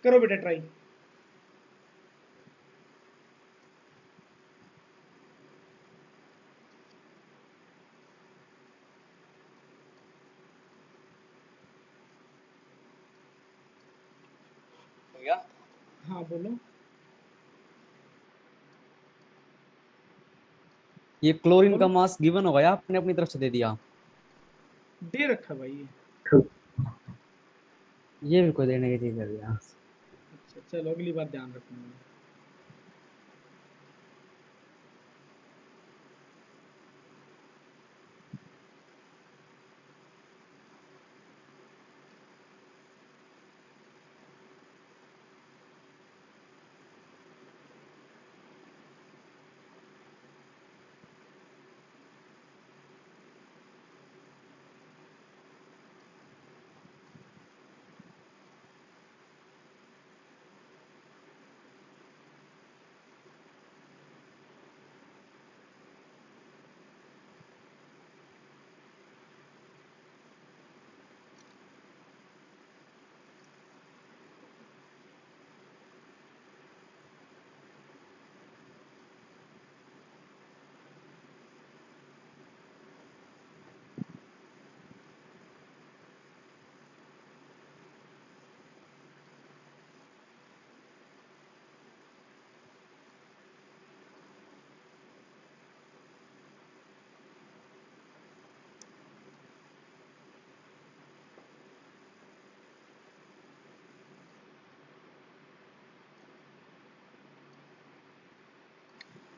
करो बेटा ट्राई। भैया हाँ बोलो। ये क्लोरीन का बोलो। मास गिवन होगा या आपने अपनी तरफ से दे दिया? दे रखा भाई ये। ये भी कोई देने की चीज कर दिया। अच्छा चलो अगली बार ध्यान रखूंगा।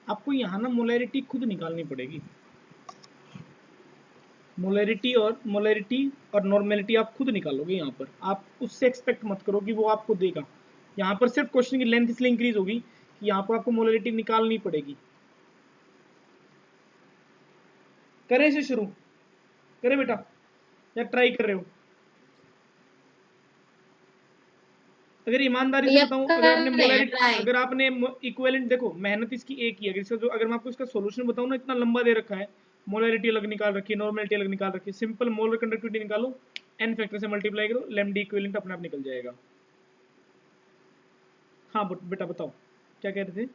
आपको यहाँ ना मोलैरिटी खुद निकालनी पड़ेगी। मोलैरिटी और नॉर्मेलिटी आप खुद निकालोगे। यहाँ पर आप उससे एक्सपेक्ट मत करो कि वो आपको देगा। यहाँ पर सिर्फ क्वेश्चन की लेंथ इसलिए इंक्रीज होगी कि यहाँ पर आपको मोलैरिटी निकालनी पड़ेगी। करें से शुरू करें बेटा या ट्राई कर रहे हो? अगर ईमानदारी से भैया बताऊं, कर रहे हैं ट्राई। अगर आपने इक्विवेलेंट देखो, मेहनत इसकी एक ही है। इसका जो अगर मैं आपको इसका सॉल्यूशन बताऊं ना, इतना लंबा दे रखा है, मोलैरिटी अलग निकाल रखी है, नॉर्मेलिटी अलग निकाल रखी है। सिंपल मोलर कंडक्टिविटी निकालो, n फैक्टर से मल्टीप्लाई करो, लैम्डा इक्विवेलेंट अपने आप निकल जाएगा। हाँ बेटा बताओ क्या कह रहे थे?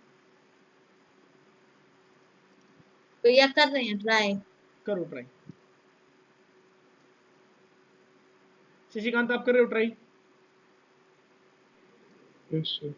भैया कर रहे हैं ट्राई। करो ट्राई। शशिकांत आप कर रहे हो ट्राई? Yes sir.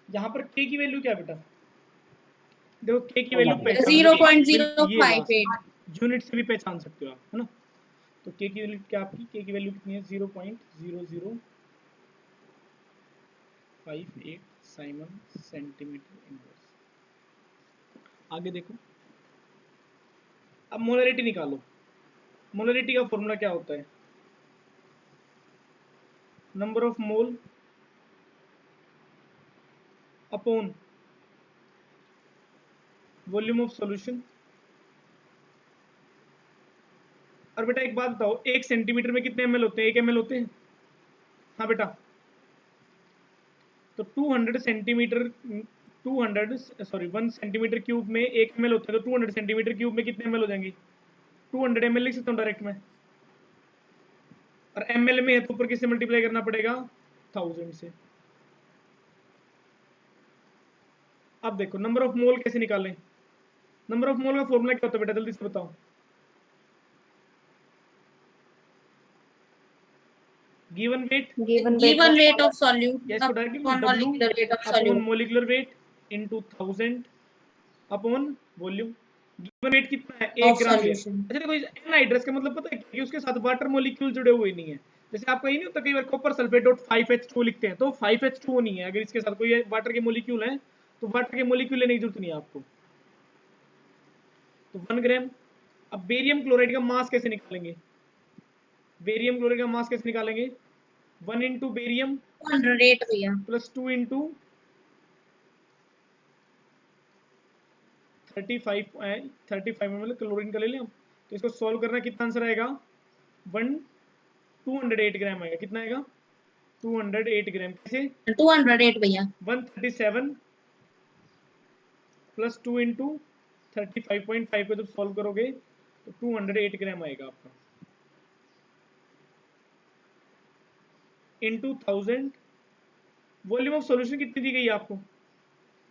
यहाँ पर k की वैल्यू क्या है बेटा? देखो k की वैल्यू पहचान 0.058। यूनिट से भी पहचान सकते हो आप, है ना? तो k की वैल्यू क्या आपकी? k की वैल्यू कितनी है? 0.0058 साइमन सेंटीमीटर इनवर्स। आगे देखो, अब मोलैरिटी निकालो। मोलैरिटी का फॉर्मूला क्या होता है? Number of mole upon volume of solution. और बेटा एक बात बताओ, 1 सेंटीमीटर में कितने ml होते हैं? 1 ml होते हैं। हाँ बेटा, तो 200 सेंटीमीटर 1 सेंटीमीटर क्यूब में 1 ml होता है, तो 200 सेंटीमीटर क्यूब में कितने ml हो जाएंगे? 200 ml लिख सकता हूँ डायरेक्ट में। और ml में है तो ऊपर किससे मल्टीप्लाई करना पड़ेगा? 1000 से। अब देखो नंबर ऑफ मोल कैसे निकालें? नंबर ऑफ मोल का फॉर्मूला क्या होता है बेटा? जल्दी से बताओ। Given weight given weight of solute या इसको directly upon W molecular weight of upon solute molecular weight into 1000 upon volume. Given weight कितना है? 1 of ग्राम लिया। solution. अच्छा देखो एनहाइड्रस का मतलब पता है कि उसके साथ वाटर मॉलिक्यूल जुड़े हुए नहीं है। जैसे आपका ये नहीं होता कई बार कॉपर सल्फेट डॉट 5H2 लिखते हैं, तो 5H2 नहीं है। अगर इसके साथ कोई वाटर के मॉलिक्यूल है तो वाटर के मॉलिक्यूल लेने की जरूरत नहीं है आपको। तो 1 ग्राम। अब बेरियम क्लोराइड का मास कैसे निकालेंगे? बेरियम क्लोराइड का मास कैसे निकालेंगे? 1 इंटू बेरियम 208 भैया प्लस 2 इंटू 35 मतलब क्लोरीन का ले लें। तो इसको सॉल्व करना कितना आंसर आएगा? 208 ग्राम आएगा। कितना आएगा? 208 ग्राम। कैसे? 208 भैया 137 प्लस 2 इंटू 35.5 को जब सॉल्व करोगे तो 208 ग्राम आएगा आपका इंटू 1000। वॉल्यूम ऑफ सॉल्यूशन कितनी दी गई है आपको?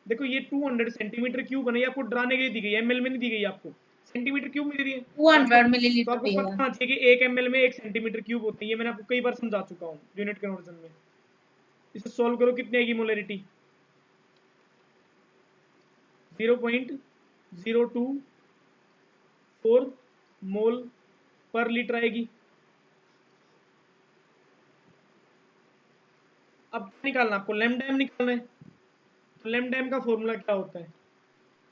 देखो ये 200 सेंटीमीटर क्यूब बना, आपको डराने के लिए दी गई है, एमएल में नहीं दी गई आपको, सेंटीमीटर क्यूब में दी है। 200 तो मिलीलीटर आपको पता होना चाहिए कि 1 ml में 1 सेंटीमीटर क्यूब होती है। ये मैंने आपको कई बार समझा चुका हूँ यूनिट कन्वर्जन में। इसे सॉल्व करो, कितनी आएगी मोलरिटी? 0.024 मोल पर लीटर आएगी। अब निकालना आपको लैम्डा एम निकालना है। तो लैम्डा एम का फॉर्मूला क्या होता है?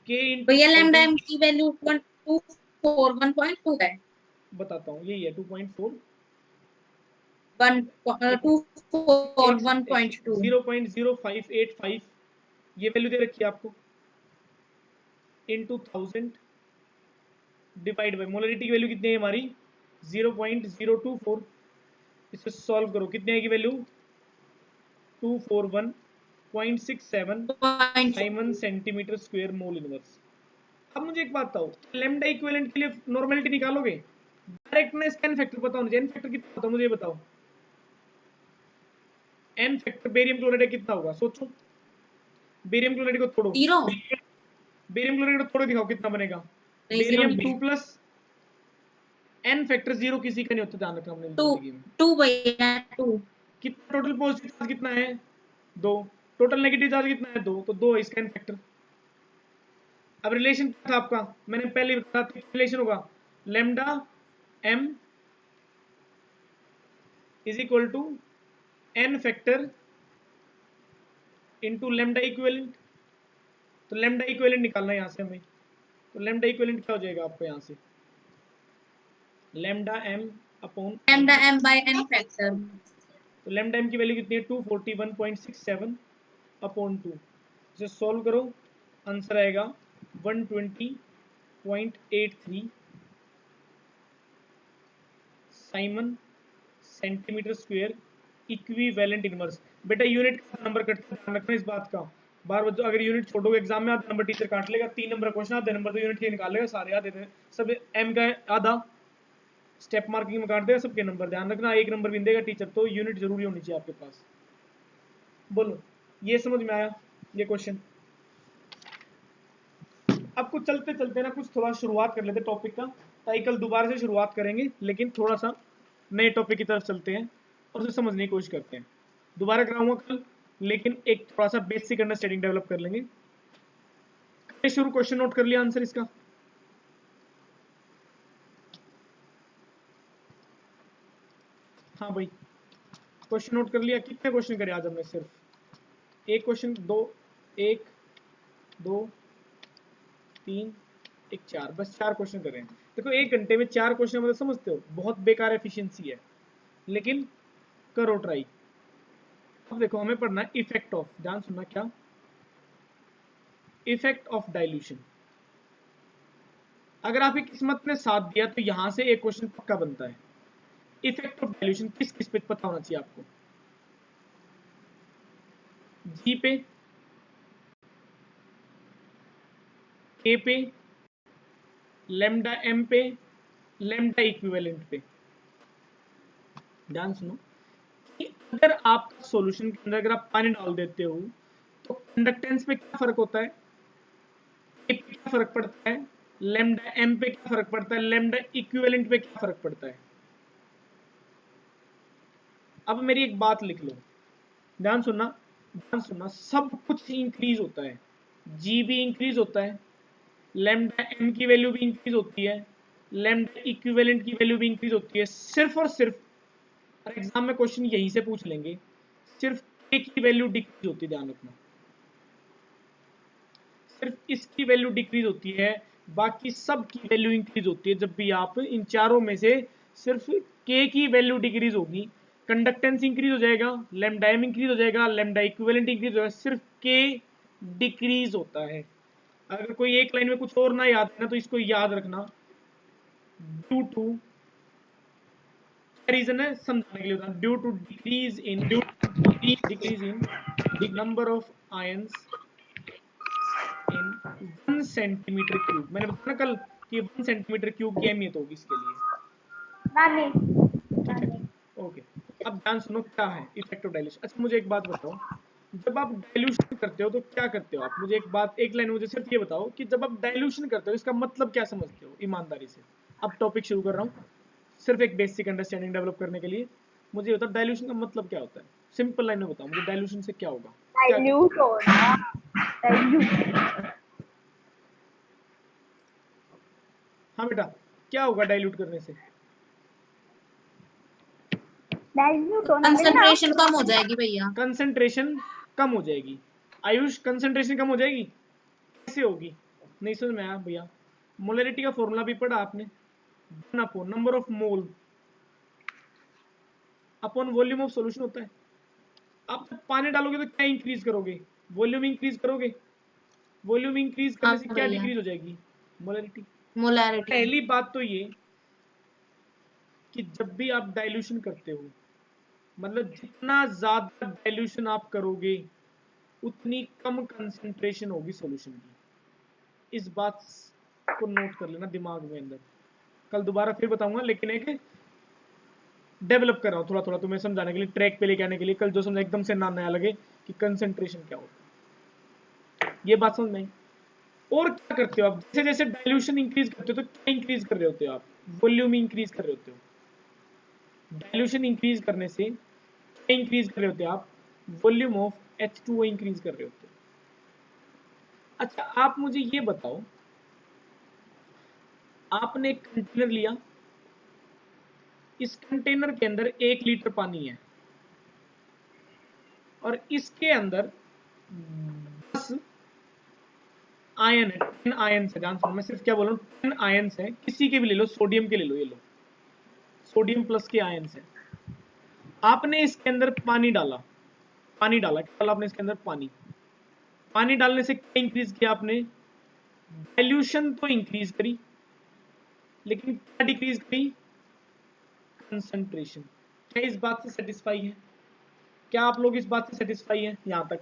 के भैया लैम्डा एम की वैल्यू 241.2 है। बताता हूँ, यही है 2.4 241.2 0.0585 ये वैल्यू दे रखी है आपको इनटू 1000 डिवाइड बाय मोलरिटी की वैल्यू कितनी है हमारी? 0.024। इसे सॉल्व करो, कितनी आएगी value? 241.67 Simon centimetre square mole inverse. अब मुझे एक बात बताओ, लैम्डा इक्विवेलेंट के लिए नॉर्मलिटी निकालोगे? डायरेक्टनेस का एन फैक्टर पता होना चाहिए। एन फैक्टर कितना होता है मुझे ये बताओ। एन फैक्टर बेरियम क्लोराइड कितना होगा? सोचो, बेरियम क्लोराइड को तोड़ो, बेरियम क्लोराइड को तोड़ो, दिखाओ कितना बनेगा। बेरियम 2 प्लस एन फैक्टर 0 किसी का नहीं होता, ध्यान रखना अपनी जिंदगी में। 2 भैया 2 कितना टोटल पॉजिटिव चार्ज कितना है? 2। टोटल नेगेटिव चार्ज कितना है? 2। तो 2 है इसका एन फैक्टर। अब रिलेशन क्या था आपका? मैंने पहले बताया था रिलेशन होगा lambda M is equal to N factor into lambda equivalent. तो लैम्डा इक्विवेलेंट निकालना है यहां से हमें। तो लैम्डा इक्विवेलेंट क्या हो जाएगा आपको यहां से? Lambda M upon lambda M by N factor. तो लैम्डा एम की वैल्यू कितनी है? 241.67 अपॉन 2। इसे सॉल्व करो, आंसर आएगा 120.83 Simon centimetre square equivalent inverse. बेटा यूनिट का नंबर कटता है, ध्यान रखना इस बात का। बार बार अगर यूनिट छोड़ोगे एग्जाम में, आधा नंबर टीचर काट लेगा। 3 नंबर क्वेश्चन, आधे नंबर तो यूनिट के निकाल लेगा, सारे आधे सब एम का आधा स्टेप मार्किंग में काट देगा सबके नंबर। ध्यान रखना, 1 नंबर भी देगा टीचर, तो यूनिट जरूरी होनी चाहिए आपके पास। बोलो, ये समझ में आया ये क्वेश्चन? अब कुछ चलते चलते ना कुछ थोड़ा शुरुआत कर लेते टॉपिक का, ताकि कल दोबारा से शुरुआत करेंगे, लेकिन थोड़ा सा नए टॉपिक की तरफ चलते हैं और उसे समझने की कोशिश करते हैं। दोबारा कराऊंगा कल, लेकिन एक थोड़ा सा बेसिक अंडरस्टैंडिंग डेवलप कर लेंगे। शुरू क्वेश्चन नोट कर लिया आंसर इसका? हाँ भाई, क्वेश्चन नोट कर लिया? कितने क्वेश्चन करे आज हमने? सिर्फ एक क्वेश्चन, 2 1 2 3 1 4, बस 4 क्वेश्चन कर रहे हैं। देखो 1 घंटे में 4 क्वेश्चन मतलब समझते हो बहुत बेकार एफिशिएंसी है, लेकिन करो ट्राई। अब देखो हमें पढ़ना है इफेक्ट ऑफ, ध्यान सुनना, क्या? Effect of dilution. अगर आपकी किस्मत ने साथ दिया तो यहां से एक क्वेश्चन पक्का बनता है। इफेक्ट ऑफ डाइल्यूशन किस किस पे पता होना चाहिए आपको? जी पे, के पे, लैम्डा एम पे, लैम्डा इक्विवेलेंट पे। ध्यान सुनो कि अगर आप सॉल्यूशन के अंदर अगर आप पानी डाल देते हो तो कंडक्टेंस पे क्या फर्क होता है? के पे क्या फर्क पड़ता है? लैम्डा एम पे क्या फर्क पड़ता है? लैम्डा इक्विवेलेंट पे क्या फर्क पड़ता है? अब मेरी एक बात लिख लो, ध्यान सुनना, सब कुछ इंक्रीज होता है, जी भी इंक्रीज होता है, लैम्डा एम की वैल्यू भी इंक्रीज होती है, लैम्डा इक्विवेलेंट की वैल्यू भी इंक्रीज होती है, सिर्फ और सिर्फ, और एग्जाम में क्वेश्चन यहीं से पूछ लेंगे, सिर्फ के की वैल्यू डिक्रीज होती है, ध्यान रखना, सिर्फ इसकी वैल्यू डिक्रीज होती है, बाकी सब की वैल्यू इंक्रीज होती है। जब भी आप इन चारों में से सिर्फ के की वैल्यू डिक्रीज होगी, कंडक्टेंस इंक्रीज हो जाएगा, लैम्डा एम इंक्रीज हो जाएगा, लैम्डा इक्विवेलेंट इंक्रीज हो जाएगा, सिर्फ के डिक्रीज होता है। अगर कोई एक लाइन में कुछ और ना याद है ना, तो इसको याद रखना, ड्यू टू, रीजन है समझाने के लिए होता है, due to decrease in number of ions in 1 centimetre cube. मैंने बताया कल कि 1 सेंटीमीटर क्यूब की अहमियत होगी इसके लिए। नानी ठीक है, ओके। अब ध्यान सुनो, क्या है इफेक्टिव डाइल्यूशन। अच्छा मुझे एक बात बताओ, जब आप डाइल्यूशन करते हो तो क्या करते हो आप? मुझे एक बात, एक लाइन मुझे सिर्फ ये बताओ कि जब आप डाइल्यूशन करते हो इसका मतलब क्या समझते हो ईमानदारी से। अब टॉपिक शुरू कर रहा हूँ, सिर्फ एक बेसिक अंडरस्टैंडिंग डेवलप करने के लिए। मुझे बताओ डाइल्यूशन का मतलब क्या होता है, सिंपल लाइन में बताओ मुझे, डाइल्यूशन से क्या होगा? डाइल्यूट होना, डाइल्यूट। हाँ बेटा, क्या होगा डाइल्यूट करने से? डाइल्यूट होना कंसंट्रेशन कम हो जाएगी भैया। कंसंट्रेशन कम हो जाएगी। आयुष, कंसंट्रेशन कम हो जाएगी, कैसे होगी? नहीं समझ में आया भैया? मोलरिटी का फॉर्मूला भी पढ़ा आपने, number of mole upon volume of solution होता है। आप जब पानी डालोगे तो क्या इंक्रीज करोगे? वॉल्यूम इंक्रीज करोगे। वॉल्यूम इंक्रीज करने से क्या भैया। डिक्रीज हो जाएगी? मोलरिटी। मोलैरिटी। पहली बात तो ये कि जब भी आप डाइल्यूशन करते हो, मतलब जितना ज्यादा डाइल्यूशन आप करोगे उतनी कम कंसंट्रेशन होगी सॉल्यूशन की। इस बात को नोट कर लेना दिमाग में अंदर, कल दोबारा फिर बताऊंगा, लेकिन एक डेवलप कर रहा हूँ थोड़ा थोड़ा तुम्हें समझाने के लिए, ट्रैक पे लेके आने के लिए। कल जो समझा एकदम से ना नया लगे कि कंसंट्रेशन क्या होता है, ये बात समझ में आई? और क्या करते हो आप? जैसे जैसे डाइल्यूशन इंक्रीज करते हो तो क्या इंक्रीज कर रहे होते हो आप? वॉल्यूम इंक्रीज कर रहे होते हो। डाइल्यूशन इंक्रीज करने से क्या इंक्रीज कर रहे होते हो आप? वॉल्यूम ऑफ H2O इंक्रीज कर रहे होते हो। अच्छा आप मुझे ये बताओ, आपने एक कंटेनर लिया, इस कंटेनर के अंदर 1 लीटर पानी है और इसके अंदर 10 आयन है, 10 आयन है। ध्यान सुनो, मैं सिर्फ क्या बोल रहा हूँ, 10 आयन है, किसी के भी ले लो, सोडियम के ले लो, ये लो सोडियम प्लस के आयन है। आपने इसके अंदर पानी डाला, क्या डाला आपने इसके अंदर? पानी डालने से क्या इंक्रीज किया आपने? डाइल्यूशन तो इंक्रीज करी, लेकिन क्या डिक्रीज करी? कंसंट्रेशन। क्या इस बात से सेटिस्फाई है? क्या आप लोग इस बात से सेटिस्फाई हैं यहां तक?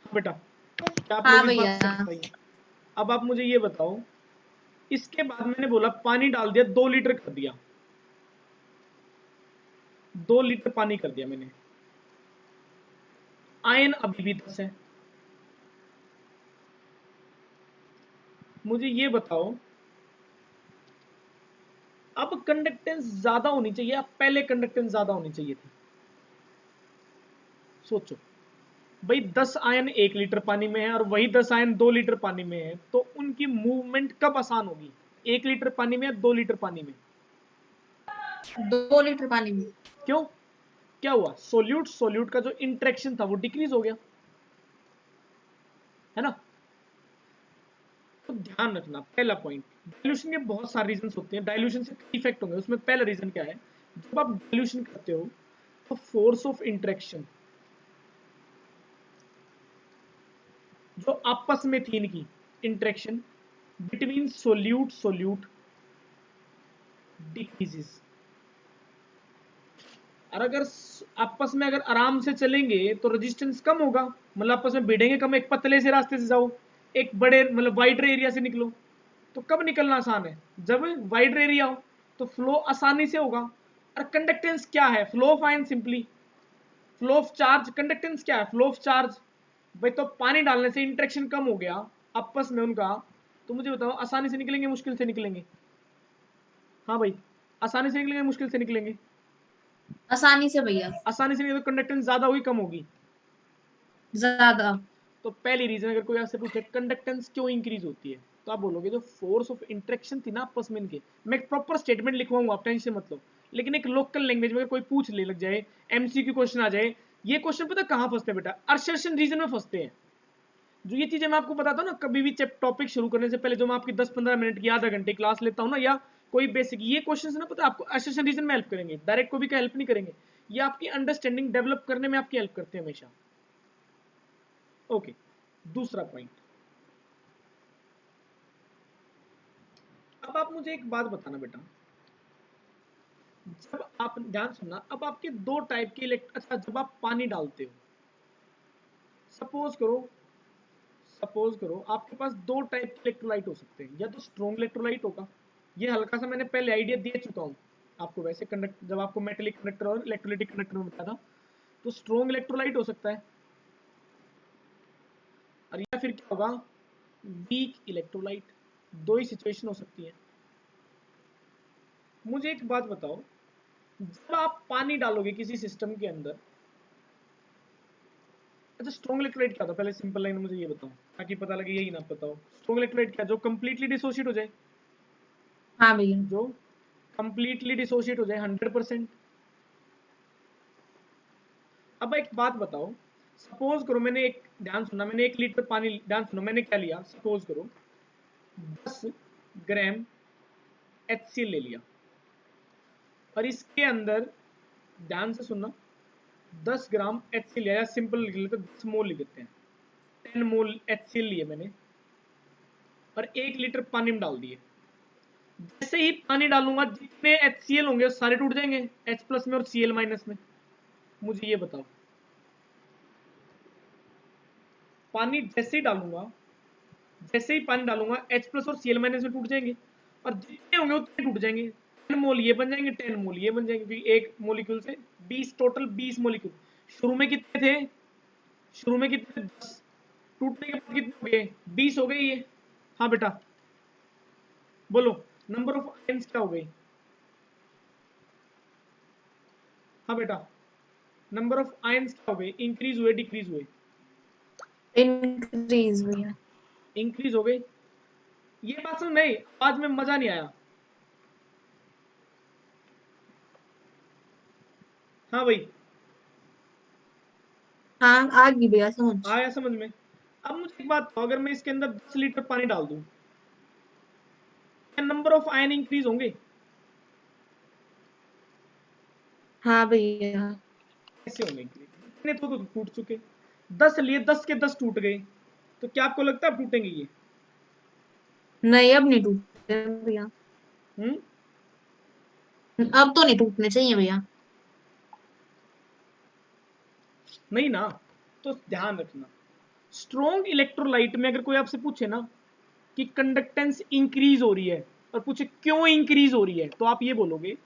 बेटा क्या आप हाँ लोग इस बात से भैया। सेटिस्फाई हैं? अब आप मुझे ये बताओ, इसके बाद मैंने बोला पानी डाल दिया, 2 लीटर कर दिया, 2 लीटर पानी कर दिया मैंने, आयन अभी भी 10 है। मुझे ये बताओ, अब कंडक्टेंस ज्यादा होनी चाहिए, अब पहले कंडक्टेंस ज्यादा होनी चाहिए थी। सोचो भाई, 10 आयन 1 लीटर पानी में है और वही 10 आयन 2 लीटर पानी में है, तो उनकी मूवमेंट कब आसान होगी? 1 लीटर पानी में या 2 लीटर पानी में? 2 लीटर पानी में। क्यों? क्या हुआ? सोल्यूट का जो इंटरेक्शन था वो डिक्रीज हो गया, है ना? तो ध्यान रखना, पहला पॉइंट, डाइल्यूशन के बहुत सारे रीजंस होते हैं, डाइल्यूशन से इफेक्ट होंगे, उसमें पहला रीजन क्या है? जब आप डाइल्यूशन करते हो तो फोर्स ऑफ इंटरेक्शन जो आपस में थी इनकी इंटरेक्शन बिटवीन सोल्यूट डिक्रीजेस। और अगर आपस में अगर आराम से चलेंगे तो रेजिस्टेंस कम होगा, मतलब आपस में भिड़ेंगे कम। एक पतले से रास्ते से जाओ, एक बड़े मतलब वाइडर एरिया से निकलो, तो कब निकलना आसान है? जब वाइडर एरिया हो, तो फ्लो आसानी से होगा। और कंडक्टेंस क्या है? Flow of ion, simply flow of charge. Conductance क्या है? Flow of charge. भाई तो पानी डालने से इंटरेक्शन कम हो गया आपस में उनका, तो मुझे बताओ आसानी से निकलेंगे मुश्किल से निकलेंगे? हाँ भाई, आसानी से निकलेंगे मुश्किल से निकलेंगे? आसानी से भैया, आसानी से नहीं तो कंडक्टेंस ज्यादा होगी कम होगी? ज्यादा। तो पहली रीजन अगर कोई आपसे पूछे कंडक्टेंस क्यों इंक्रीज होती है, तो आप बोलोगे जो फोर्स ऑफ इंटरेक्शन थी ना आपस में इनके, मैं एक प्रॉपर स्टेटमेंट लिखवाऊंगा, आप टेंशन मत लो, लेकिन एक लोकल लैंग्वेज में अगर कोई पूछ ले लग जाए, एमसीक्यू क्वेश्चन आ जाए, ये क्वेश्चन पता कहां फंसते हैं बेटा? असर्शन रीजन में फंसते हैं। जो ये चीजें मैं आपको बताता हूँ ना, कभी भी टॉपिक शुरू करने से पहले जो मैं आपकी 10-15 मिनट की आधा घंटे क्लास लेता हूँ ना, या कोई बेसिक ये क्वेश्चन ना पता आपको असर्शन रीजन में हेल्प करेंगे, डायरेक्ट को भी क्या हेल्प नहीं करेंगे, ये आपकी अंडरस्टैंडिंग डेवलप करने में आपकी हेल्प करते हैं हमेशा। ओके, दूसरा पॉइंट, अब आप मुझे एक बात बताना बेटा, जब आप ध्यान सुनना, अब आपके दो टाइप के अच्छा जब आप पानी डालते हो, सपोज करो आपके पास दो टाइप के इलेक्ट्रोलाइट हो सकते हैं, या तो स्ट्रॉन्ग इलेक्ट्रोलाइट होगा, ये हल्का सा मैंने पहले आइडिया दे चुका हूं आपको, वैसे कंडक्ट जब आपको मेटेलिक कंडक्टर और इलेक्ट्रोलाइटिक कंडक्टर में बताया था, तो स्ट्रॉन्ग इलेक्ट्रोलाइट हो सकता है, और या फिर क्या होगा, वीक इलेक्ट्रोलाइट। दो ही सिचुएशन हो सकती है। मुझे एक बात बताओ, जब आप पानी डालोगे किसी सिस्टम के अंदर, अच्छा स्ट्रॉन्ग इलेक्ट्रोलाइट क्या था, पहले सिंपल लाइन मुझे ये बताओ ताकि पता लगे यही ना बताओ, स्ट्रॉन्ग इलेक्ट्रोलाइट क्या, जो कंप्लीटली डिसोशिएट हो जाए, हाँ भैया, जो कंप्लीटली डिसोशिएट हो जाए 100%। अब एक बात बताओ, सपोज करो मैंने एक, ध्यान सुनना, मैंने 1 लीटर पानी, ध्यान सुनो मैंने क्या लिया, सपोज करो 10 ग्राम HCl ले लिया, और इसके अंदर ध्यान से सुनना 10 ग्राम HCl लिया, या सिंपल लिख लेते 10 मोल लिख देते हैं, 10 मोल HCl लिए मैंने, और 1 लीटर पानी में डाल दिए। जैसे ही पानी डालूंगा जितने HCl होंगे सारे टूट जाएंगे, H प्लस में और Cl माइनस में। मुझे ये बताओ, पानी जैसे ही पानी डालूंगा H प्लस और Cl माइनस में टूट जाएंगे, और जितने होंगे उतने टूट जाएंगे, 10 मोल ये बन जाएंगे, 10 मोल ये बन जाएंगे, क्योंकि एक मोलिक्यूल से 20, टोटल 20 मोलिक्यूल। शुरू में कितने थे, 10, टूटने के बाद कितने हो गए, 20 हो गए ये। हाँ बेटा बोलो, नंबर ऑफ आयंस क्या हो गई? हाँ बेटा, नंबर ऑफ आयंस क्या हो गए, इंक्रीज हुए डिक्रीज हुए? इंक्रीज भैया। इंक्रीज हो गई। ये बात समझ नहीं, आज में मजा नहीं आया? हाँ भाई, हाँ आ गई भैया समझ। आया समझ में? अब मुझे एक बात बताओ, अगर मैं इसके अंदर 10 लीटर पानी डाल दूं, क्या नंबर ऑफ आयन इंक्रीज होंगे? हाँ भैया, कैसे होंगे इंक्रीज? इतने तो टूट चुके, 10 लिए 10 के 10 टूट गए, तो क्या आपको लगता है अब टूटेंगे ये? नहीं अब नहीं टूटते भैया, अब तो नहीं टूटने चाहिए भैया। नहीं ना, तो ध्यान रखना, स्ट्रॉन्ग इलेक्ट्रोलाइट में अगर कोई आपसे पूछे ना कि कंडक्टेंस इंक्रीज हो रही है, और पूछे क्यों इंक्रीज हो रही है, तो आप ये बोलोगे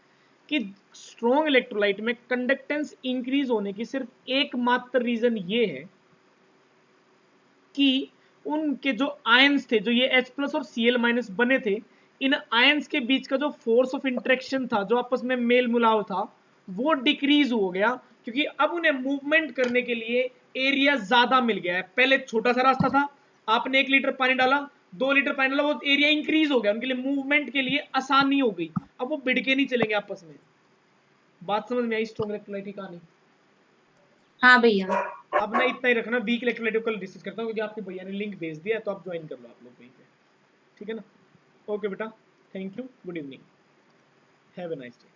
कि स्ट्रॉन्ग इलेक्ट्रोलाइट में कंडक्टेंस इंक्रीज होने की सिर्फ एकमात्र रीजन ये है कि उनके जो आयंस थे, जो ये H प्लस और Cl माइनस बने थे, इन आयंस के बीच का जो फोर्स ऑफ इंटरेक्शन था, जो आपस में मेल मिलाव था, वो डिक्रीज हो गया, क्योंकि अब उन्हें मूवमेंट करने के लिए एरिया ज्यादा मिल गया है। पहले छोटा सा रास्ता था, आपने 1 लीटर पानी डाला, 2 लीटर पानी डाला, वो एरिया इंक्रीज हो गया, उनके लिए मूवमेंट के लिए आसानी हो गई, अब वो भिड़ के नहीं चलेंगे आपस में। बात समझ में आई स्ट्रॉन्ग इलेक्ट्रोलाइट की कहानी? हाँ भैया, अब ना इतना ही रखना, वीक इलेक्ट्रोलाइट कल डिस्कस करता हूँ, क्योंकि आपके भैया ने लिंक भेज दिया है, तो आप ज्वाइन कर लो आप लोग वहीं पे, ठीक है ना? ओके बेटा, thank you, good evening, have a nice day.